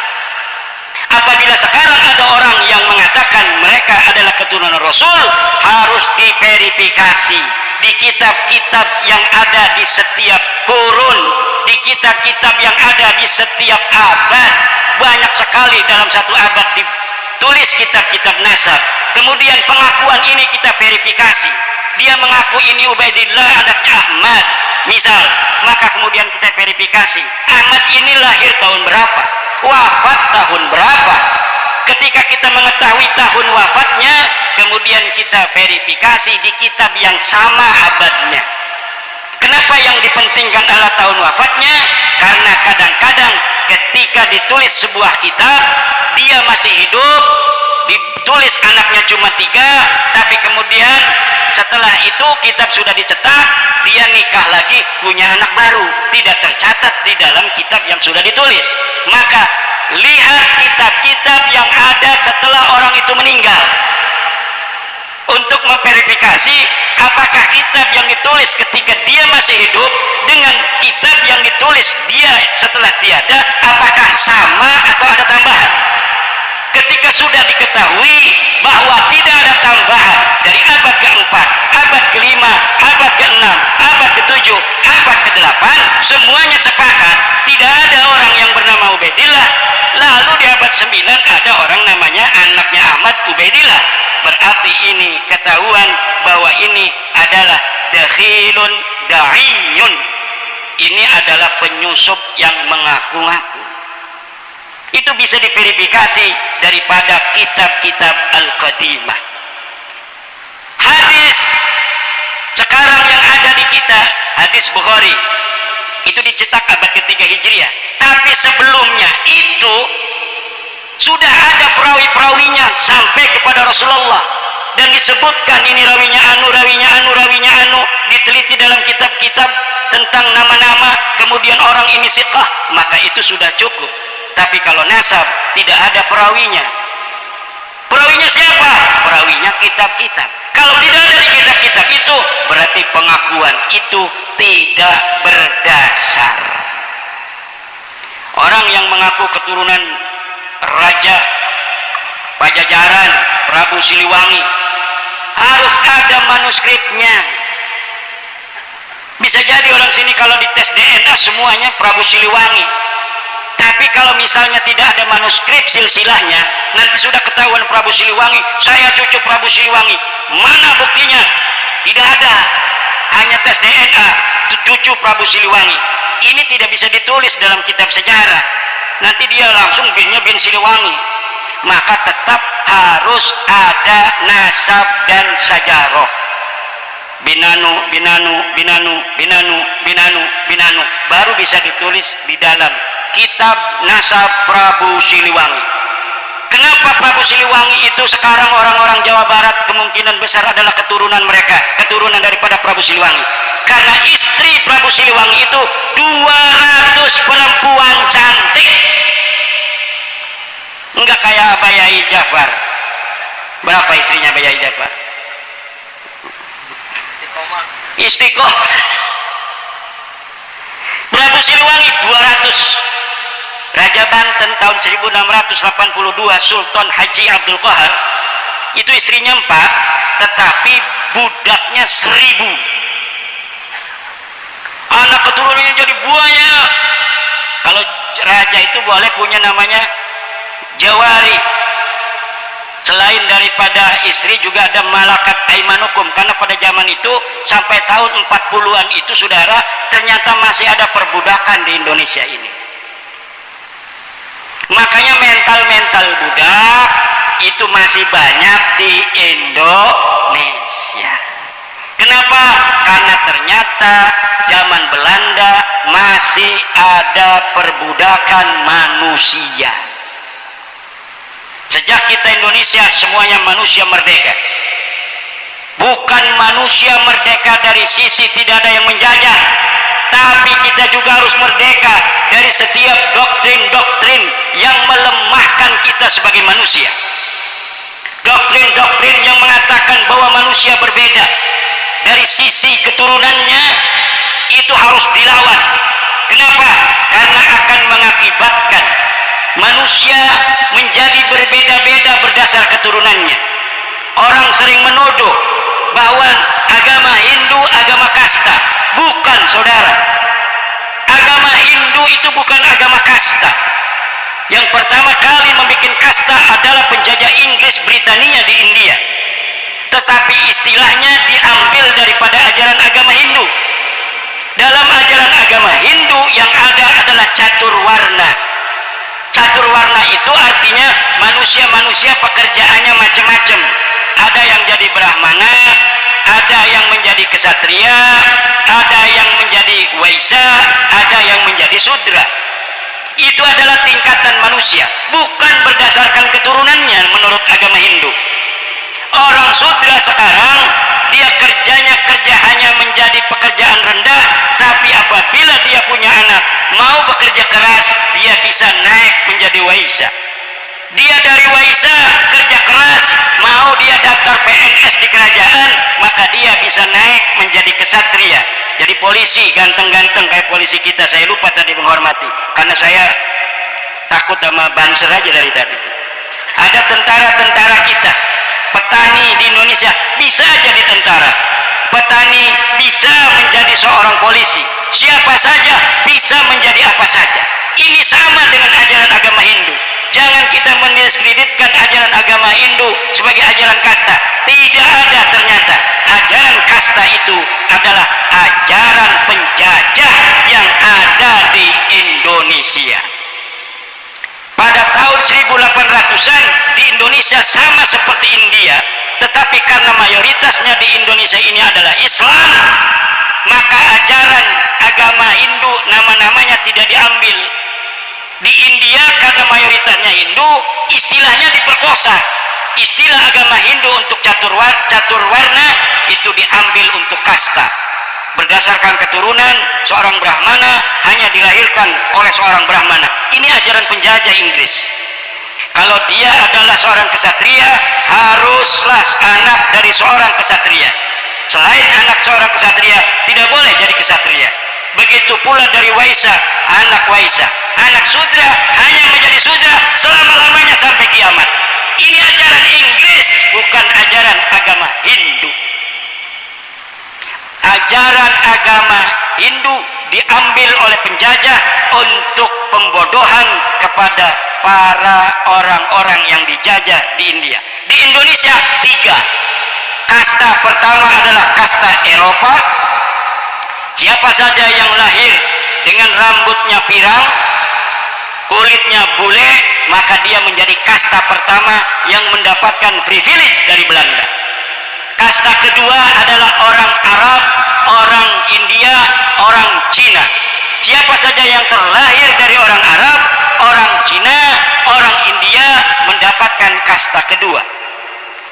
A: Apabila sekarang ada orang yang mengatakan mereka adalah keturunan Rasul, harus diverifikasi di kitab-kitab yang ada di setiap kurun, di kitab-kitab yang ada di setiap abad. Banyak sekali dalam satu abad ditulis kitab-kitab nasab. Kemudian pengakuan ini kita verifikasi. Dia mengaku ini Ubaidillah anaknya Ahmad, misal, maka kemudian kita verifikasi Ahmad ini lahir tahun berapa, wafat tahun berapa. Ketika kita mengetahui tahun wafatnya, kemudian kita verifikasi di kitab yang sama abadnya. Kenapa yang dipentingkan adalah tahun wafatnya? Karena kadang-kadang ketika ditulis sebuah kitab, dia masih hidup, ditulis anaknya cuma 3, tapi kemudian setelah itu kitab sudah dicetak, dia nikah lagi, punya anak baru, tidak tercatat di dalam kitab yang sudah ditulis. Maka lihat kitab-kitab yang ada setelah orang itu meninggal untuk memverifikasi apakah kitab yang ditulis ketika dia masih hidup dengan kitab yang ditulis dia setelah tiada, apakah sama atau ada tambahan. Ketika sudah diketahui bahwa tidak ada tambahan dari abad ke-4, abad ke-5, abad ke-6, abad ke-7, abad ke-8, semuanya sepakat tidak ada orang yang bernama Ubaidillah. Lalu di abad 9 ada orang namanya anaknya Ahmad Ubaidillah. Berarti ini ketahuan bahwa ini adalah dakhilun da'iyun. Ini adalah penyusup yang mengaku-ngaku. Itu bisa diverifikasi daripada kitab-kitab Al-Qadimah. Hadis sekarang yang ada di kita, hadis Bukhari, itu dicetak abad ketiga Hijriah. Tapi sebelumnya itu sudah ada perawi-perawinya sampai kepada Rasulullah, dan disebutkan ini rawinya anu, rawinya anu, rawinya anu, diteliti dalam kitab-kitab tentang nama-nama, kemudian orang ini siqah, maka itu sudah cukup. Tapi kalau nasab tidak ada perawinya. Perawinya siapa? Perawinya kitab-kitab. Kalau tidak ada di kitab-kitab itu, berarti pengakuan itu tidak berdasar. Orang yang mengaku keturunan Raja Pajajaran, Prabu Siliwangi, harus ada manuskripnya. Bisa jadi orang sini kalau dites DNA semuanya Prabu Siliwangi. Tapi kalau misalnya tidak ada manuskrip silsilahnya, nanti sudah ketahuan Prabu Siliwangi, saya cucu Prabu Siliwangi. Mana buktinya? Tidak ada. Hanya tes DNA, cucu Prabu Siliwangi. Ini tidak bisa ditulis dalam kitab sejarah. Nanti dia langsung binnya bin Siliwangi. Maka tetap harus ada nasab dan sajarah. Binanu, binanu, binanu, binanu, binanu, binanu. Baru bisa ditulis di dalam kitab nasab Prabu Siliwangi. Kenapa Prabu Siliwangi itu sekarang orang-orang Jawa Barat kemungkinan besar adalah keturunan mereka, keturunan daripada Prabu Siliwangi? Karena istri Prabu Siliwangi itu 200 perempuan cantik. Enggak kayak Abayai Jafar. Berapa istrinya Abayai Jafar? Istiqomah. Prabu Siliwangi 200. Raja Banten tahun 1682, Sultan Haji Abdul Qahar, itu istrinya 4, tetapi budaknya 1000. Anak keturunannya jadi buaya. Kalau raja itu boleh punya namanya jawari. Selain daripada istri juga ada malakat aimanukum, karena pada zaman itu sampai tahun 40-an itu saudara, ternyata masih ada perbudakan di Indonesia ini. Makanya mental-mental budak itu masih banyak di Indonesia. Kenapa? Karena ternyata zaman Belanda masih ada perbudakan manusia. Sejak kita Indonesia semuanya manusia merdeka. Bukan manusia merdeka dari sisi tidak ada yang menjajah, tapi kita juga harus merdeka dari setiap doktrin-doktrin yang melemahkan kita sebagai manusia. Doktrin-doktrin yang mengatakan bahwa manusia berbeda dari sisi keturunannya, itu harus dilawan. Kenapa? Karena akan mengakibatkan manusia menjadi berbeda-beda berdasar keturunannya. Orang sering menuduh bahwa agama Hindu agama kasta. Bukan, saudara. Agama Hindu itu bukan agama kasta. Yang pertama kali membuat kasta adalah penjajah Inggris Britania di India. Tetapi istilahnya diambil daripada ajaran agama Hindu. Dalam ajaran agama Hindu yang ada adalah catur warna. Catur warna itu artinya manusia-manusia pekerjaannya macam-macam. Ada yang jadi Brahmana, ada yang menjadi kesatria, ada yang menjadi Waisya, ada yang menjadi Sudra. Itu adalah tingkatan manusia, bukan berdasarkan keturunannya menurut agama Hindu. Orang Sudra sekarang dia kerjanya kerja hanya menjadi pekerjaan rendah, tapi apabila dia punya anak mau bekerja keras, dia bisa naik menjadi Waisya. Dia dari Waisya kerja keras, mau dia daftar PNS di kerajaan, maka dia bisa naik menjadi kesatria. Jadi polisi ganteng-ganteng kayak polisi kita. Saya lupa tadi menghormati karena saya takut sama banser aja dari tadi. Ada tentara-tentara kita, petani di Indonesia bisa jadi tentara, petani bisa menjadi seorang polisi, siapa saja bisa menjadi apa saja. Ini sama dengan ajaran agama Hindu. Jangan kita mendiskreditkan ajaran agama Hindu sebagai ajaran kasta. Tidak ada, ternyata ajaran kasta itu adalah ajaran penjajah yang ada di Indonesia. Pada tahun 1800-an di Indonesia sama seperti India, tetapi karena mayoritasnya di Indonesia ini adalah Islam, maka ajaran agama Hindu nama-namanya tidak diambil. Di India karena mayoritasnya Hindu, istilahnya diperkosa. Istilah agama Hindu untuk catur warna itu diambil untuk kasta. Berdasarkan keturunan, seorang Brahmana hanya dilahirkan oleh seorang Brahmana. Ini ajaran penjajah Inggris. Kalau dia adalah seorang kesatria, haruslah anak dari seorang kesatria. Selain anak seorang kesatria, tidak boleh jadi kesatria. Begitu pula dari Waisya, anak Waisya, anak Sudra hanya menjadi Sudra selama-lamanya sampai kiamat. Ini ajaran Inggris, bukan ajaran agama Hindu. Ajaran agama Hindu diambil oleh penjajah untuk pembodohan kepada para orang-orang yang dijajah di India. Di Indonesia 3. Kasta pertama adalah kasta Eropa. Siapa saja yang lahir dengan rambutnya pirang, kulitnya bule, maka dia menjadi kasta pertama yang mendapatkan privilege dari Belanda. Kasta kedua adalah orang Arab, orang India, orang Cina. Siapa saja yang terlahir dari orang Arab, orang Cina, orang India mendapatkan kasta kedua.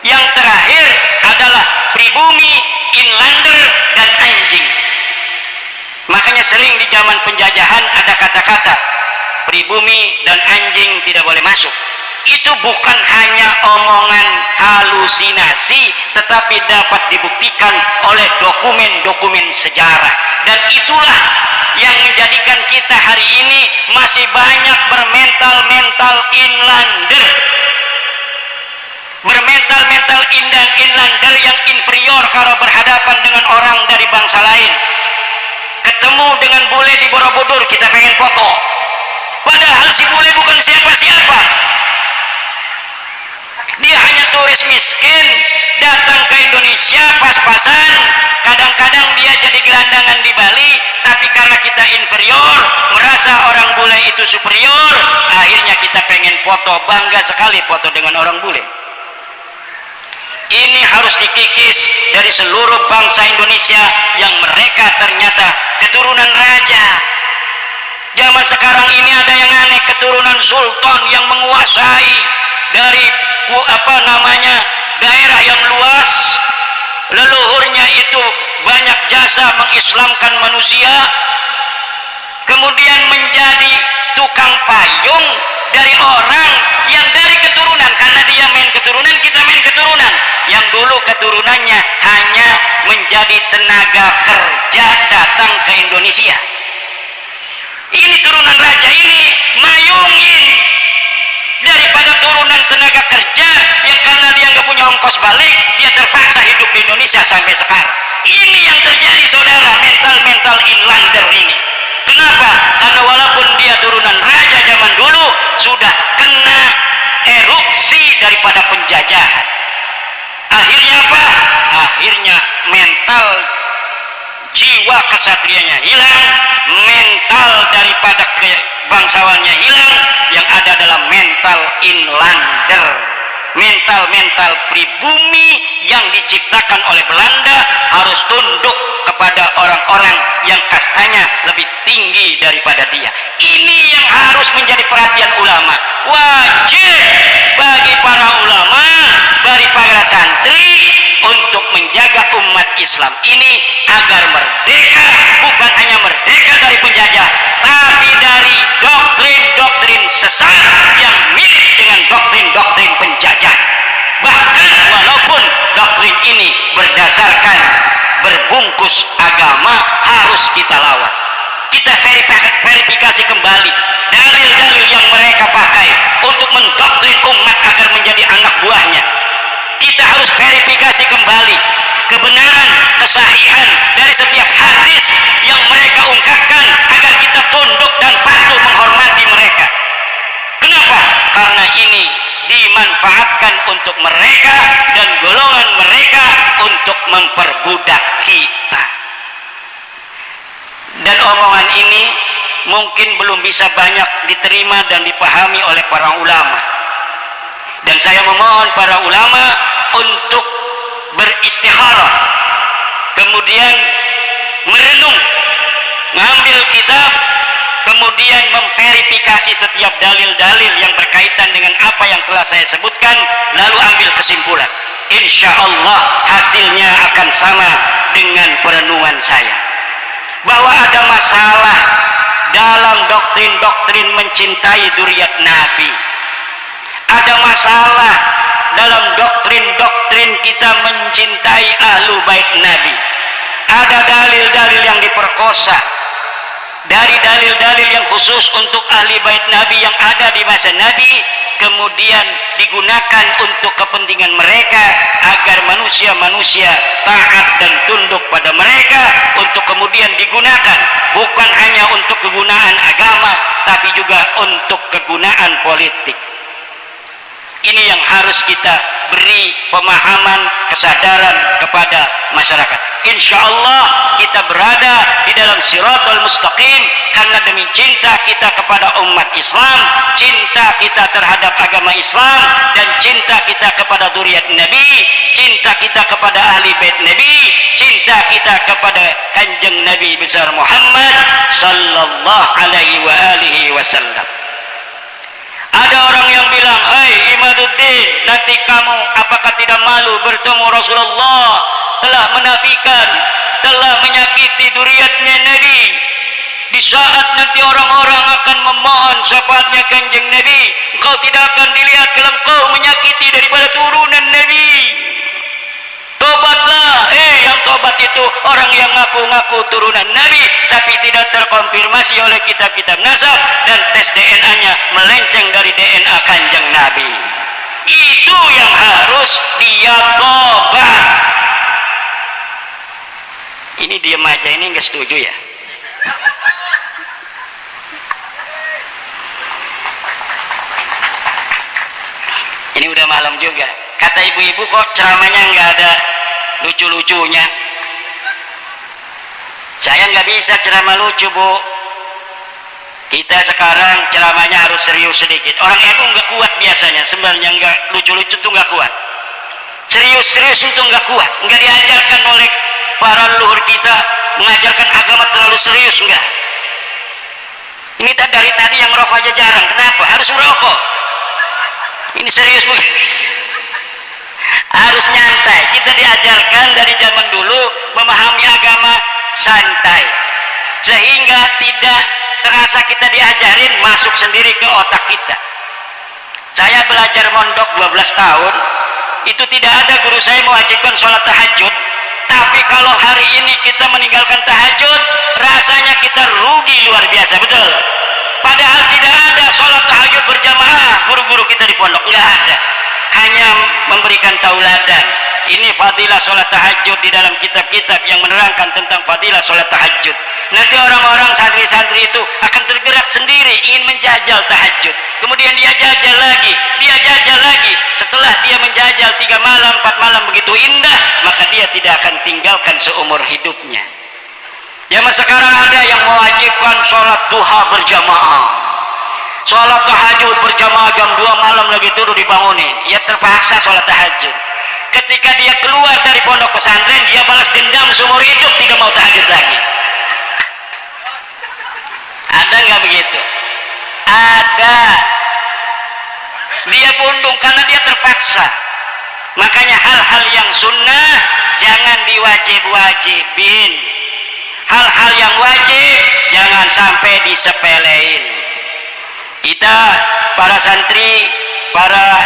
A: Yang terakhir adalah pribumi, inlander, dan anjing. Makanya sering di zaman penjajahan ada kata-kata pribumi dan anjing tidak boleh masuk. Itu bukan hanya omongan halusinasi, tetapi dapat dibuktikan oleh dokumen-dokumen sejarah. Dan itulah yang menjadikan kita hari ini masih banyak bermental-mental inlander. Bermental-mental inlander yang inferior kalau berhadapan dengan orang dari bangsa lain. Ketemu dengan bule di Borobudur, kita pengen foto. Padahal si bule bukan siapa-siapa. Dia hanya turis miskin, datang ke Indonesia pas-pasan, kadang kadang-kadang dia jadi gelandangan di Bali, tapi karena kita inferior, merasa orang bule itu superior, akhirnya kita pengen foto, bangga sekali foto dengan orang bule. Ini harus dikikis dari seluruh bangsa Indonesia yang mereka ternyata keturunan raja. Zaman sekarang ini ada yang aneh, keturunan sultan yang menguasai dari daerah yang luas. Leluhurnya itu banyak jasa mengislamkan manusia, kemudian menjadi tukang payung dari orang yang dari keturunan, karena dia main keturunan, kita main keturunan. Yang dulu keturunannya hanya menjadi tenaga kerja datang ke Indonesia. Ini turunan raja ini mayungin daripada turunan tenaga kerja yang karena dia nggak punya ongkos balik, dia terpaksa hidup di Indonesia sampai sekarang. Ini yang terjadi, saudara, mental inlander ini. Kenapa? Karena walaupun dia turunan raja zaman dulu, sudah kena erupsi daripada penjajahan. Akhirnya apa? Akhirnya mental jiwa kesatrianya hilang, mental daripada bangsawannya hilang, yang ada adalah mental inlander, mental pribumi yang diciptakan oleh Belanda, harus tunduk kepada orang-orang yang kastanya lebih tinggi daripada dia. Ini yang harus menjadi perhatian ulama. Wajib bagi para ulama, bagi para santri untuk menjaga umat Islam ini agar merdeka, bukan hanya merdeka dari penjajah, tapi dari doktrin-doktrin sesat yang mirip dengan doktrin-doktrin penjajah. Bahkan walaupun doktrin ini berdasarkan berbungkus agama, harus kita lawan. Kita verifikasi kembali dalil-dalil yang mereka pakai untuk mendoktrin umat agar menjadi anak buahnya. Kita harus verifikasi kembali kebenaran, kesahihan dari setiap hadis yang mereka ungkapkan agar kita tunduk dan patuh menghormati mereka. Kenapa? Karena ini dimanfaatkan untuk mereka dan golongan mereka untuk memperbudak kita. Dan omongan ini mungkin belum bisa banyak diterima dan dipahami oleh para ulama. Dan saya memohon para ulama untuk beristikharah, kemudian merenung, mengambil kitab, kemudian memverifikasi setiap dalil-dalil yang berkaitan dengan apa yang telah saya sebutkan, lalu ambil kesimpulan. Insya Allah hasilnya akan sama dengan perenungan saya, bahwa ada masalah dalam doktrin-doktrin mencintai dzurriyyat Nabi. Ada masalah dalam doktrin-doktrin kita mencintai ahlu bait Nabi. Ada dalil-dalil yang diperkosa dari dalil-dalil yang khusus untuk ahli bait Nabi yang ada di masa Nabi, kemudian digunakan untuk kepentingan mereka agar manusia-manusia taat dan tunduk pada mereka, untuk kemudian digunakan bukan hanya untuk kegunaan agama tapi juga untuk kegunaan politik. Ini yang harus kita beri pemahaman, kesadaran kepada masyarakat. Insya Allah kita berada di dalam siratal mustaqim karena demi cinta kita kepada umat Islam, cinta kita terhadap agama Islam, dan cinta kita kepada dzurriyyat Nabi, cinta kita kepada ahli bait Nabi, cinta kita kepada kanjeng Nabi besar Muhammad sallallahu alaihi wa alihi wasallam. Ada orang yang bilang, "Hai Imaduddin, nanti kamu apakah tidak malu bertemu Rasulullah, telah menafikan, telah menyakiti dzurriyyatnya Nabi. Di saat nanti orang-orang akan memohon syafaatnya kanjeng Nabi, engkau tidak akan dilihat kalau engkau menyakiti daripada turunan Nabi. Tobatlah." Yang tobat itu orang yang ngaku-ngaku turunan Nabi tapi tidak terkonfirmasi oleh kitab-kitab nasab dan tes DNA-nya melenceng dari DNA kanjeng Nabi. Itu yang harus dia tobat. Ini diam aja, ini nggak setuju ya? Ini udah malam juga. Kata ibu-ibu kok ceramahnya nggak ada lucu-lucunya. Saya nggak bisa ceramah lucu, Bu. Kita sekarang ceramahnya harus serius sedikit. Orang NU nggak kuat biasanya, sebenarnya nggak lucu-lucu tuh nggak kuat. Serius-serius itu nggak kuat, nggak diajarkan oleh para leluhur kita mengajarkan agama terlalu serius, enggak. Ini dari tadi yang merokok aja jarang, kenapa? Harus merokok. Ini serius, Bu. Harus nyantai. Kita diajarkan dari zaman dulu memahami agama santai, sehingga tidak terasa kita diajarin, masuk sendiri ke otak kita. Saya belajar mondok 12 tahun, itu tidak ada guru saya mewajibkan sholat tahajud. Tapi kalau hari ini kita meninggalkan tahajud, rasanya kita rugi luar biasa, betul? Padahal tidak ada sholat tahajud berjamaah guru-guru kita di pondok, nggak ada. Hanya memberikan tauladan. Ini fadilah sholat tahajud di dalam kitab-kitab yang menerangkan tentang fadilah sholat tahajud. Nanti orang-orang santri-santri itu akan tergerak sendiri ingin menjajal tahajud. Kemudian dia jajal lagi, dia jajal lagi. Setelah dia menjajal 3 malam, 4 malam begitu indah, maka dia tidak akan tinggalkan seumur hidupnya. Zaman sekarang ada yang mewajibkan sholat duha berjamaah, sholat tahajud berjamaah jam 2 malam lagi turun dibangunin. Ia terpaksa sholat tahajud. Ketika dia keluar dari pondok pesantren, dia balas dendam seumur hidup, tidak mau tahajud lagi. Ada nggak begitu? Ada. Dia pundung karena dia terpaksa. Makanya hal-hal yang sunnah jangan diwajib-wajibin. Hal-hal yang wajib jangan sampai disepelein. Kita para santri, para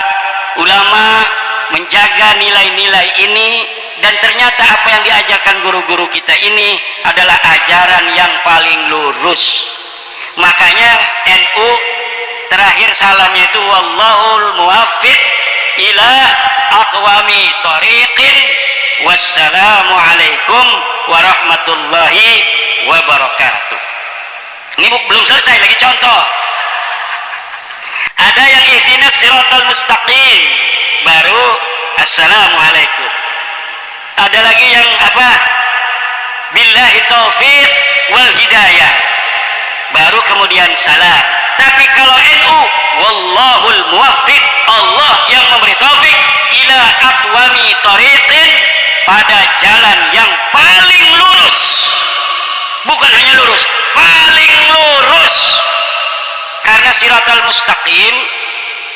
A: ulama menjaga nilai-nilai ini, dan ternyata apa yang diajarkan guru-guru kita ini adalah ajaran yang paling lurus. Makanya NU terakhir salamnya itu wallahul muwaffiq ila aqwami thariqin, wassalamu alaikum warahmatullahi wabarakatuh. Ini belum selesai lagi contoh. Ada yang ihdinas siratal mustaqim, baru assalamualaikum. Ada lagi yang apa? Billahi taufiq wal hidayah, baru kemudian salam. Tapi kalau NU wallahul muwaffiq, Allah yang memberi taufik ila aqwami tariqin, pada jalan yang paling lurus. Bukan hanya lurus, paling lurus. Karena siratal mustaqim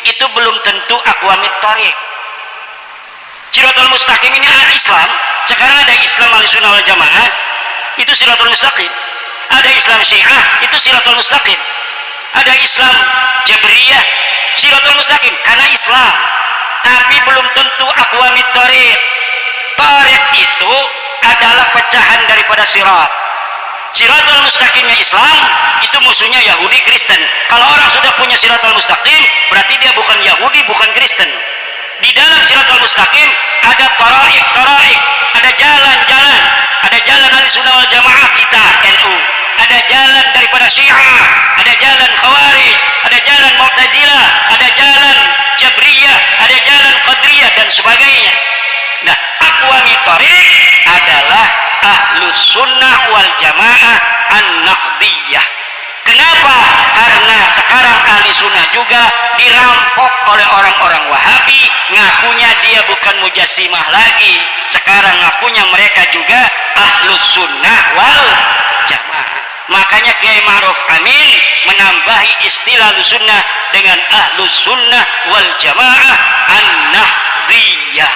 A: itu belum tentu aqwamit tariq. Siratal mustaqim ini adalah Islam. Sekarang ada Islam Ahlussunnah wal Jamaah, itu siratal mustaqim. Ada Islam Syiah, itu siratal mustaqim. Ada Islam Jabriyah, siratal mustaqim karena Islam. Tapi belum tentu aqwamit tariq. Tariq itu adalah pecahan daripada sirat. Siratal mustaqimnya Islam itu musuhnya Yahudi Kristen. Kalau orang sudah punya siratal mustaqim, berarti dia bukan Yahudi, bukan Kristen. Di dalam siratal mustaqim ada taraik, ada jalan-jalan. Ada jalan Ahlussunnah wal Jamaah kita NU, ada jalan daripada Syiah, ada jalan Khawarij, ada jalan Mu'tazilah, ada jalan Jabriyah, ada jalan Qadariyah dan sebagainya. Nah, aqwami thariq adalah Ahlus Sunnah wal Jamaah An-Nahdiyah. Kenapa? Karena sekarang ahli sunnah juga dirampok oleh orang-orang Wahabi, ngakunya dia bukan Mujassimah lagi. Sekarang ngakunya mereka juga Ahlus Sunnah wal Jamaah. Makanya Kiai Ma'ruf Amin menambahi istilah Ahlus Sunnah dengan Ahlus Sunnah wal Jamaah An-Nahdiyah.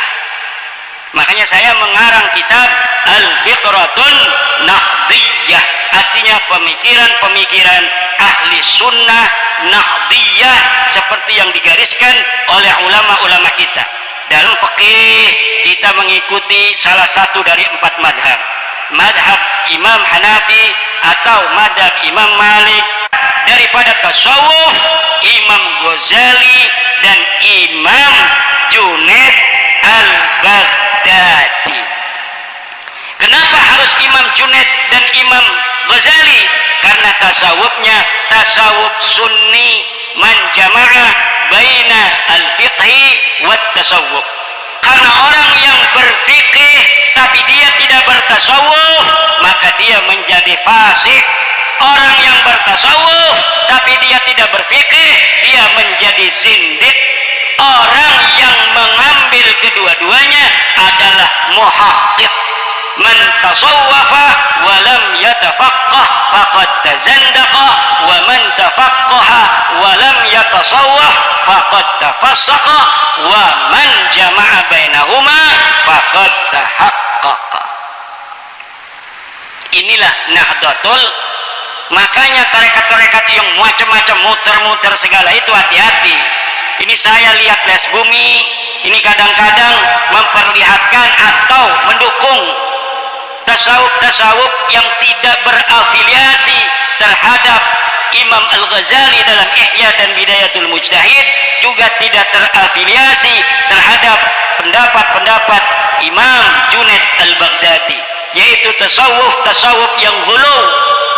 A: Makanya saya mengarang kitab Al-Fiqratun Nahdiyah, artinya pemikiran-pemikiran ahli sunnah nahdiyah seperti yang digariskan oleh ulama-ulama kita. Dalam fikih kita mengikuti salah satu dari 4 madhab. Madhab Imam Hanafi atau madhab Imam Malik. Daripada tasawuf, Imam Ghazali dan Imam Junaid Al-Baghdadi. Kenapa harus Imam Junaid dan Imam Ghazali? Karena tasawufnya tasawuf sunni man jama'a baina al-fiqhi wat tasawuf. Karena orang yang berfikih tapi dia tidak bertasawuf, maka maka dia menjadi fasik. Orang yang bertasawuf tapi dia tidak berfikih, dia menjadi zindik. Orang yang mengambil kedua-duanya adalah muhaqqiq. Man tasawwafa wa lam yatafaqqah faqad tazandaqa, wa man tafaqqaha wa lam yatasawwaf faqad tafassaqa, wa man jama'a bainahuma faqad tahaqqaqa. Inilah Nahdlatul. Makanya tarekat-tarekat yang macam-macam muter-muter segala itu hati-hati. Ini saya lihat Les Bumi, ini kadang-kadang memperlihatkan atau mendukung tasawuf-tasawuf yang tidak berafiliasi terhadap Imam Al-Ghazali dalam Ihya dan Bidayatul Mujtahid, juga tidak terafiliasi terhadap pendapat-pendapat Imam Junaid Al-Baghdadi, yaitu tasawuf-tasawuf yang ghulu,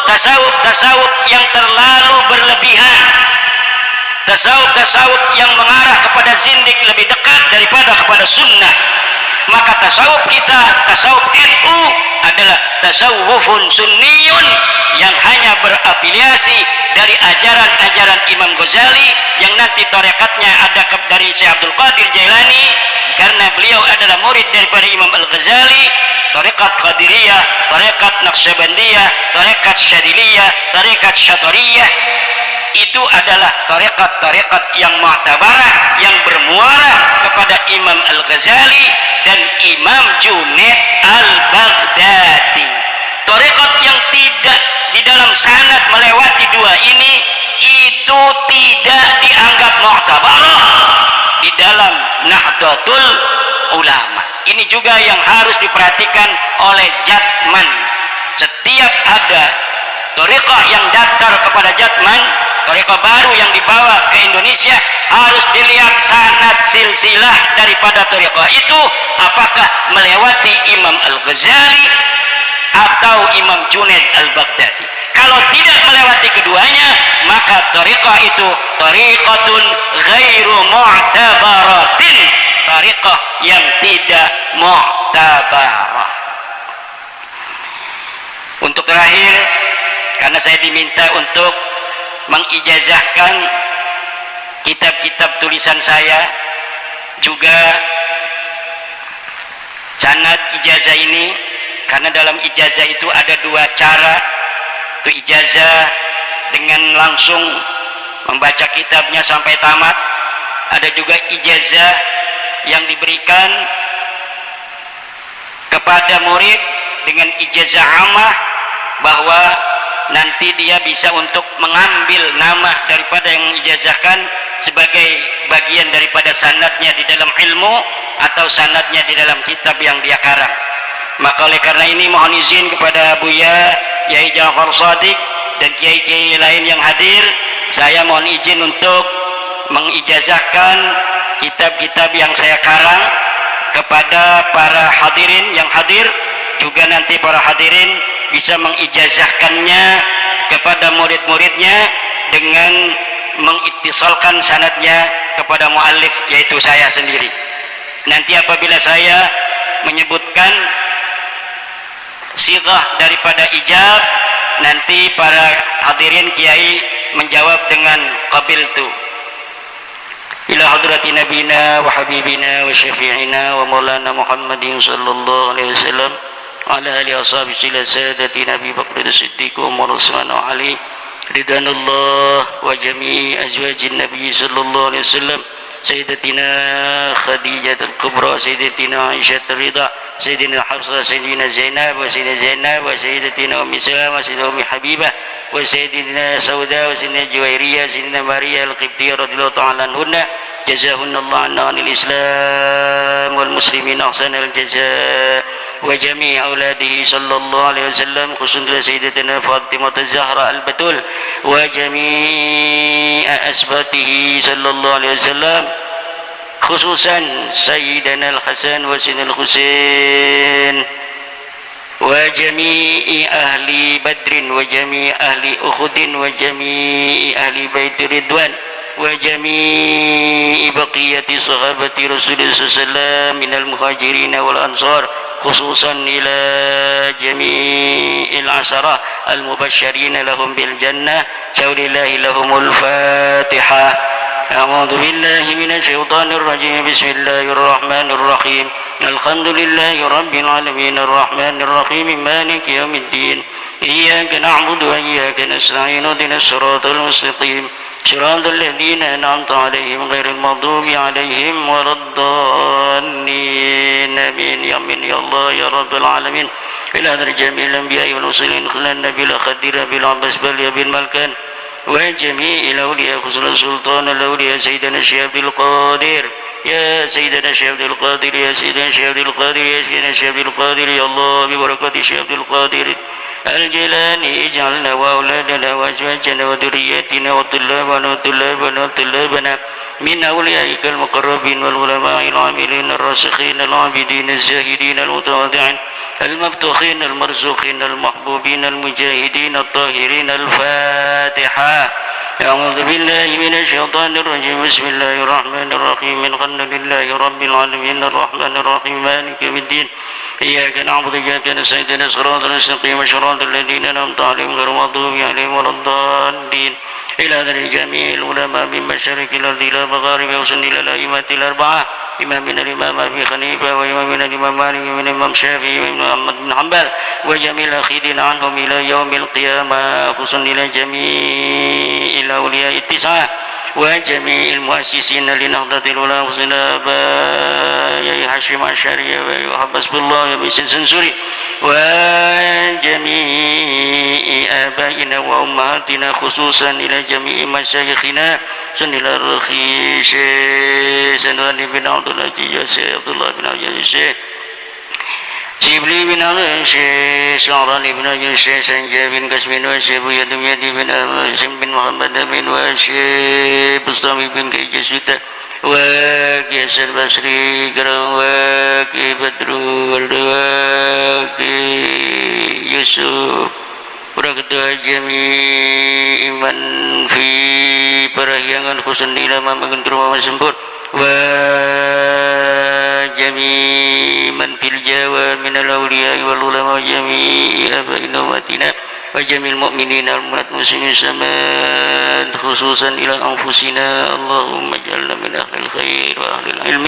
A: tasawuf-tasawuf yang terlalu berlebihan, tasawuf-tasawuf yang mengarah kepada zindik lebih dekat daripada kepada sunnah. Maka tasawuf kita, tasawuf NU adalah tasawufun sunniyun yang hanya berafiliasi dari ajaran-ajaran Imam Ghazali, yang nanti tarekatnya ada dari Syekh Abdul Qadir Jailani karena beliau adalah murid daripada Imam Al-Ghazali. Tarekat Qadiriyah, tarekat Naqsyabandiyah, tarekat Syadiliyah, tarekat Syatariyah, itu adalah tarekat-tarekat yang mu'tabarah, yang bermuara kepada Imam Al-Ghazali dan Imam Junaid Al-Baghdadi. Tarekat yang tidak di dalam sanad melewati dua ini itu tidak dianggap mu'tabarah di dalam Nahdlatul Ulama. Ini juga yang harus diperhatikan oleh Jatman. Setiap ada tarekat yang daftar kepada Jatman, tarekat baru yang dibawa ke Indonesia, harus dilihat sanad silsilah daripada tarekat itu apakah melewati Imam Al-Ghazali atau Imam Junaid Al-Baghdadi. Kalau tidak melewati keduanya, maka tarekat itu tarekatun ghairu mu'tabaratin, tarekat yang tidak mu'tabarah. Untuk terakhir, karena saya diminta untuk mengijazahkan kitab-kitab tulisan saya, juga sanad ijazah ini, karena dalam ijazah itu ada dua cara. Itu ijazah dengan langsung membaca kitabnya sampai tamat, ada juga ijazah yang diberikan kepada murid dengan ijazah amah, bahwa nanti dia bisa untuk mengambil nama daripada yang mengijazahkan sebagai bagian daripada sanadnya di dalam ilmu atau sanadnya di dalam kitab yang dia karang. Maka oleh karena ini mohon izin kepada Buya Yai Ja'far Shadiq dan kiai-kiai lain yang hadir, saya mohon izin untuk mengijazahkan kitab-kitab yang saya karang kepada para hadirin yang hadir, juga nanti para hadirin bisa mengijazahkannya kepada murid-muridnya dengan mengittisalkan sanadnya kepada muallif, yaitu saya sendiri. Nanti apabila saya menyebutkan sighah daripada ijab, nanti para hadirin kiai menjawab dengan qabiltu. Ila hadrati nabina wa habibina wa syafi'ina wa maulana Muhammadin sallallahu alaihi wasallam ala alihi washabihi sila sadati Nabi Bakr Siddiq Umar Utsman Ali ridwanullah wa jami'i azwajin Nabi sallallahu alaihi wasallam sayyidatina Khadijah al-Kubra, sayyidatina Aisyah ar-Ridha, sayyidina Hafsah, sayyidina Zainab wa sayyidina Zainab wa sayyidatina Ummi Salamah, sayyidina Ummi Habibah wa sayyidina Sauda wa sayyidina Juwairiyah, sayyidina Maria al-Qibtiyah radhiyallahu ta'ala anhunna, jazahunallahu anna anil Islam wal muslimin ahsanal jazaa wa jami' auladihi sallallahu alaihi wasallam, khususnya sayyidatina Fatimah az-Zahra al-Batul wa jami' asbatihi sallallahu alaihi wasallam, khususan sayyidina al-Hasan wa sayyidina al-Husain wa jami'i ahli Badrin wa jami'i ahli Uhudin wa jami'i ahli Bait Ridwan wa jami'i baqiyati sahabati Rasulullah sallallahu alaihi wasallam minal muhajirin wal ansar, خصوصا إلى جميع العشرة المبشرين لهم بالجنة. شور الله لهم الفاتحة. أعوذ بالله من الشيطان الرجيم. بسم الله الرحمن الرحيم. الحمد لله رب العالمين الرحمن الرحيم مالك يوم الدين. إياك نعبد وإياك نستعين اهدنا الصراط المستقيم صراط الذين أنعمت عليهم غير المغضوب عليهم ولا الضالين. آمين يا من يا الله يا رب العالمين. إلى هذا جميع الأنبياء والمرسلين خلنا بلا خدير بلا عباس بل يا بن ملكان وجميع الأولياء خصوصا سلطان الأولياء سيدنا الشيخ عبد القادر يا سيدنا الشيخ عبد القادر يا سيدنا الشيخ عبد القادر يا سيدنا الشيخ عبد القادر يا الله ببركة الشيخ عبد القادر الجيلاني اجعلنا وأولادنا وأزواجنا وذرياتنا وطلابنا وطلابنا من أوليائك المقربين والعلماء العاملين الراسخين العابدين الزاهدين المتواضعين المفتوحين المرزوقين المحبوبين المجاهدين الطاهرين. الفاتحة. أعوذ بالله من الشيطان الرجيم. بسم الله الرحمن الرحيم. الحمد لله رب العالمين الرحمن الرحيم مالك يوم الدين. إياك نعبد وإياك نستعين اهدنا الصراط المستقيم صراط الذين أنعمت عليهم غير المغضوب عليهم ولا الضالين. إلى ذلك جميع العلماء من مشارق الأرض إلى مغاربها وصل إلى الأئمة الأربعة إمامنا الإمام أبي حنيفة وإمامنا الإمام مالك وإمامنا الإمام شافعي وإمام أحمد بن حنبل وجميع الأخيرين عنهم إلى يوم القيامة خصوصا إلى جميع الأولياء التسعة وجميع المؤسسين لنهضة العلماء خصوصا أبا هاشم عشاري وحبس الله وبيسن سنسوري وجميع آبائنا وأمهاتنا خصوصا إلى جميع مشايخنا سن إلى الرخي شيخ سنوان بن عبد العزيز شيخ عبد الله بن عبد الشيخ شبلي بن عبد الشيخ شعران بن عبد الشيخ سنجا بن قسم وشيخ يدم بن هاشم بن محمد بن وشيخ بسطامي بن كيجسوتا وكي أسر بصري كرم وكي بدرول وكي يوسف ورقدها جميع من في perahyangan khusus ila mamakan rumah sempur وجميع من في الجوى من الأولياء والعلماء وجميع آبائنا وأمهاتنا وجميع المؤمنين والمؤمنات المسلمين سماد خصوصا إلى أنفسنا اللهم اجعلنا من أهل الخير وأهل العلم.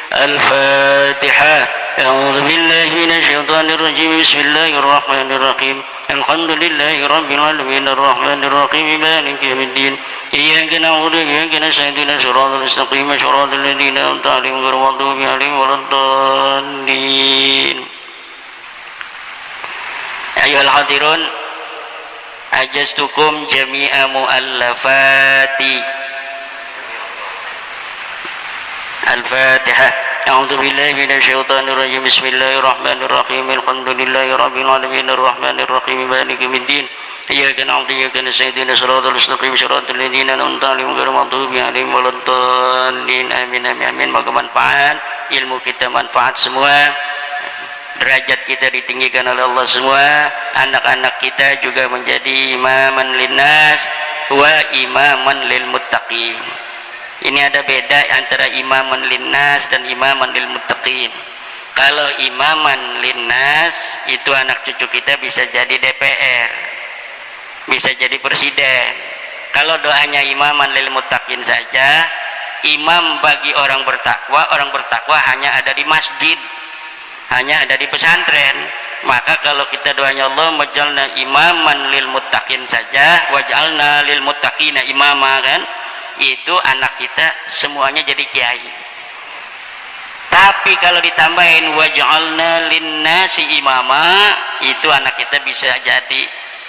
A: الفاتحة. أعوذ بالله من الشيطان الرجيم. بسم الله الرحمن الرحيم. الحمد لله رب العالمين الرحمن الرحيم مالك يوم الدين. إياك نعبد وإياك نستعين اهدنا الصراط المستقيم صراط الذين أنعمت عليهم غير المغضوب عليهم ولا الضالين. أيها الحاضرون أجزتكم جميع مؤلفاتي. الفاتحة. أعوذ بالله من الشيطان الرجيم. بسم الله الرحمن الرحيم. الحمد لله رب العالمين الرحمن الرحيم مالك يوم الدين. إياك نعبد وإياك نستعين اهدنا الصراط المستقيم صراط الذين أنعمت عليهم غير المغضوب عليهم ولا الضالين. Amin amin amin. Moga manfaat, ilmu kita manfaat semua, derajat kita ditinggikan oleh Allah semua, anak-anak kita juga menjadi imaman linnas wa imaman lil muttaqin. Ini ada beda antara imaman linnas dan imaman lil muttaqin. Kalau imaman linnas itu anak cucu kita bisa jadi DPR, bisa jadi presiden. Kalau doanya imaman lil muttaqin saja, imam bagi orang bertakwa hanya ada di masjid, hanya ada di pesantren. Maka kalau kita doanya Allah waj'alna imaman lil muttaqin saja, waj'alna lil muttaqina imama, kan itu anak kita semuanya jadi kiai. Tapi kalau ditambahin waj'alna linnasi imama, itu anak kita bisa jadi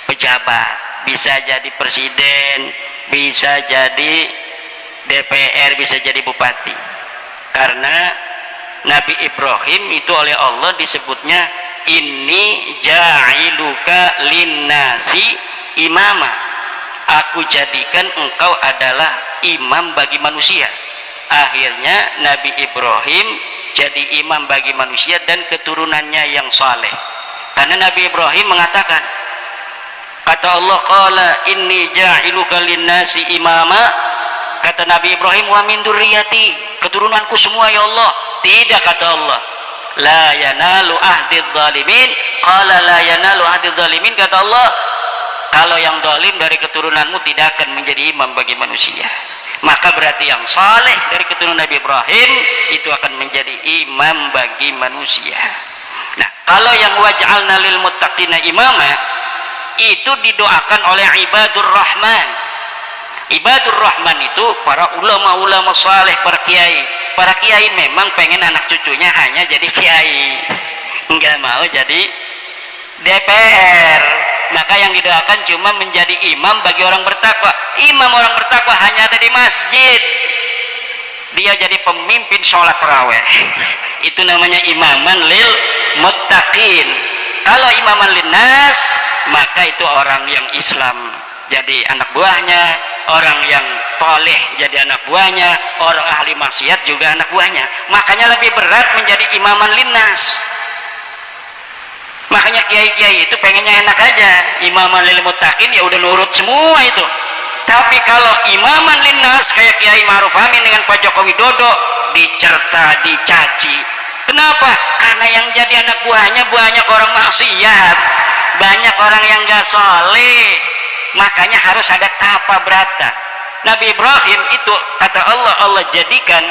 A: pejabat, bisa jadi presiden, bisa jadi DPR, bisa jadi bupati. Karena Nabi Ibrahim itu oleh Allah disebutnya inni ja'iluka linnasi imama, aku jadikan engkau adalah imam bagi manusia. Akhirnya Nabi Ibrahim jadi imam bagi manusia dan keturunannya yang saleh. Karena Nabi Ibrahim mengatakan, kata Allah, qala inni ja'iluka linnasi imama, kata Nabi Ibrahim, wa min dzurriyyati, keturunanku semua ya Allah. Tidak, kata Allah, la yanalu ahdiz zalimin. Qala la yanalu ahdiz zalimin, kata Allah, kalau yang zalim dari keturunanmu tidak akan menjadi imam bagi manusia. Maka berarti yang saleh dari keturunan Nabi Ibrahim itu akan menjadi imam bagi manusia. Nah, kalau yang waj'alna lil muttaqina imama itu didoakan oleh ibadur rahman. Ibadur rahman itu para ulama-ulama saleh, para kiai. Para kiai memang pengen anak cucunya hanya jadi kiai, enggak mau jadi DPR. Maka yang didoakan cuma menjadi imam bagi orang bertakwa. Imam orang bertakwa hanya ada di masjid, dia jadi pemimpin sholat tarawih. Itu namanya imaman lil muttaqin. Kalau imaman linnas, maka itu orang yang Islam jadi anak buahnya, orang yang toleh jadi anak buahnya, orang ahli maksiat juga anak buahnya. Makanya lebih berat menjadi imaman linnas. Makanya kiai-kiai itu pengennya enak aja, imaman lil muttaqin ya udah nurut semua itu. Tapi kalau imaman linnas kayak Kiai Ma'ruf Amin dengan Pak Joko Widodo, dicerta, dicaci. Kenapa? Karena yang jadi anak buahnya banyak orang maksiat, banyak orang yang gak soleh. Makanya harus ada tapa brata. Nabi Ibrahim itu kata Allah jadikan,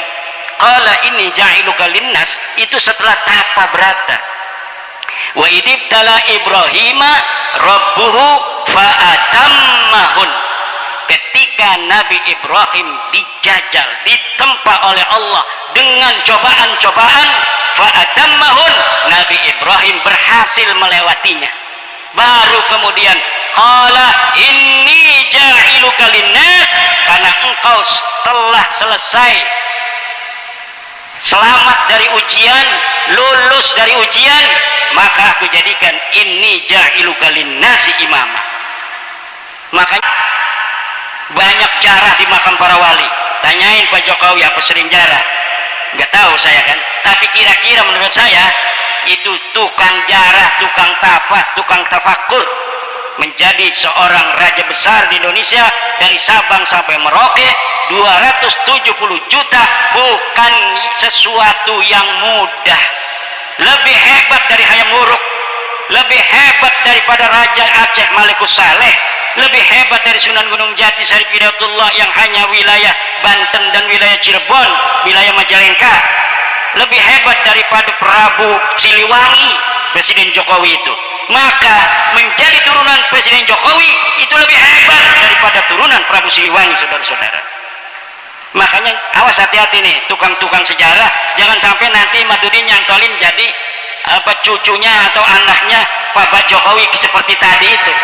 A: qala inni ja'iluka linnas, itu setelah tapa brata. Wa idibtala Ibrahima rabbuhu fa'atammahun. Ketika Nabi Ibrahim dijajal, ditempa oleh Allah dengan cobaan-cobaan, fa'atammahun, Nabi Ibrahim berhasil melewatinya. Baru kemudian qala inni ja'iluka linnas, karena engkau telah selesai selamat dari ujian, lulus dari ujian, maka aku jadikan inni ja'iluka linnasi imama. Makanya banyak jarah di makam para wali. Tanyain Pak Jokowi apa sering jarah, nggak tahu saya kan, tapi kira-kira menurut saya itu tukang jarah, tukang tapa, tukang tafakur, menjadi seorang raja besar di Indonesia dari Sabang sampai Merauke, 270 juta bukan sesuatu yang mudah. Lebih hebat dari Hayam Wuruk, lebih hebat daripada Raja Aceh Malikus Saleh, lebih hebat dari Sunan Gunung Jati Syarif Hidayatullah yang hanya wilayah Banten dan wilayah Cirebon, wilayah Majalengka, lebih hebat daripada Prabu Siliwangi, Presiden Jokowi itu. Maka menjadi turunan Presiden Jokowi itu lebih hebat daripada turunan Prabu Siliwangi, saudara-saudara. Makanya awas, hati-hati nih tukang-tukang sejarah, jangan sampai nanti Madudin nyantolin jadi cucunya atau anaknya Pak Jokowi seperti tadi itu.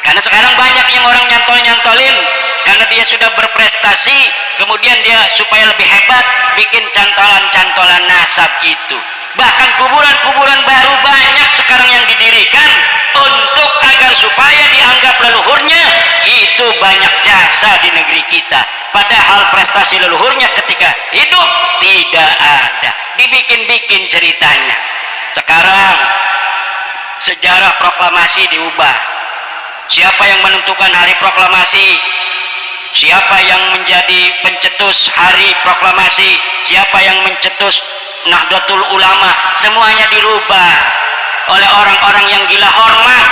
A: Karena sekarang banyak yang orang nyantolin karena dia sudah berprestasi, kemudian dia supaya lebih hebat bikin cantolan-cantolan nasab itu. Bahkan kuburan-kuburan baru banyak sekarang yang didirikan untuk agar supaya dianggap leluhurnya itu banyak jasa di negeri kita. Padahal prestasi leluhurnya ketika hidup tidak ada, dibikin-bikin ceritanya. Sekarang sejarah proklamasi diubah. Siapa yang menentukan hari proklamasi? Siapa yang menjadi pencetus hari proklamasi? Siapa yang mencetus Nahdlatul Ulama? Semuanya dirubah oleh orang-orang yang gila hormat,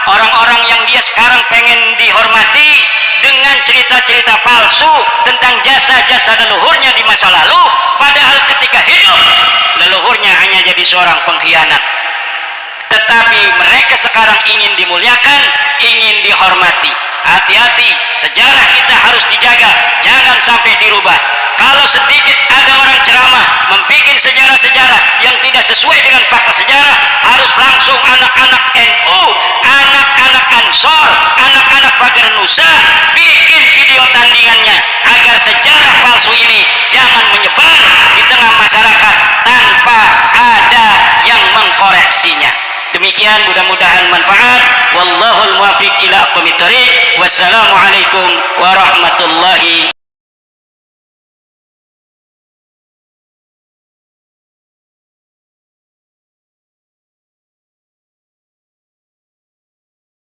A: orang-orang yang dia sekarang pengen dihormati dengan cerita-cerita palsu tentang jasa-jasa leluhurnya di masa lalu, padahal ketika hidup leluhurnya hanya jadi seorang pengkhianat. Tetapi mereka sekarang ingin dimuliakan, ingin dihormati. Hati-hati, sejarah kita harus dijaga, jangan sampai dirubah. Kalau sedikit ada orang ceramah membuat sejarah-sejarah yang tidak sesuai dengan fakta sejarah, harus langsung anak-anak NU, anak-anak Ansor, anak-anak Pagar Nusa bikin video tandingannya agar sejarah palsu ini jangan menyebar di tengah masyarakat tanpa ada yang mengkoreksinya. Demikian, mudah-mudahan manfaat. Wallahul muwaffiq ila aqwamit thoriq. Wassalamualaikum warahmatullahi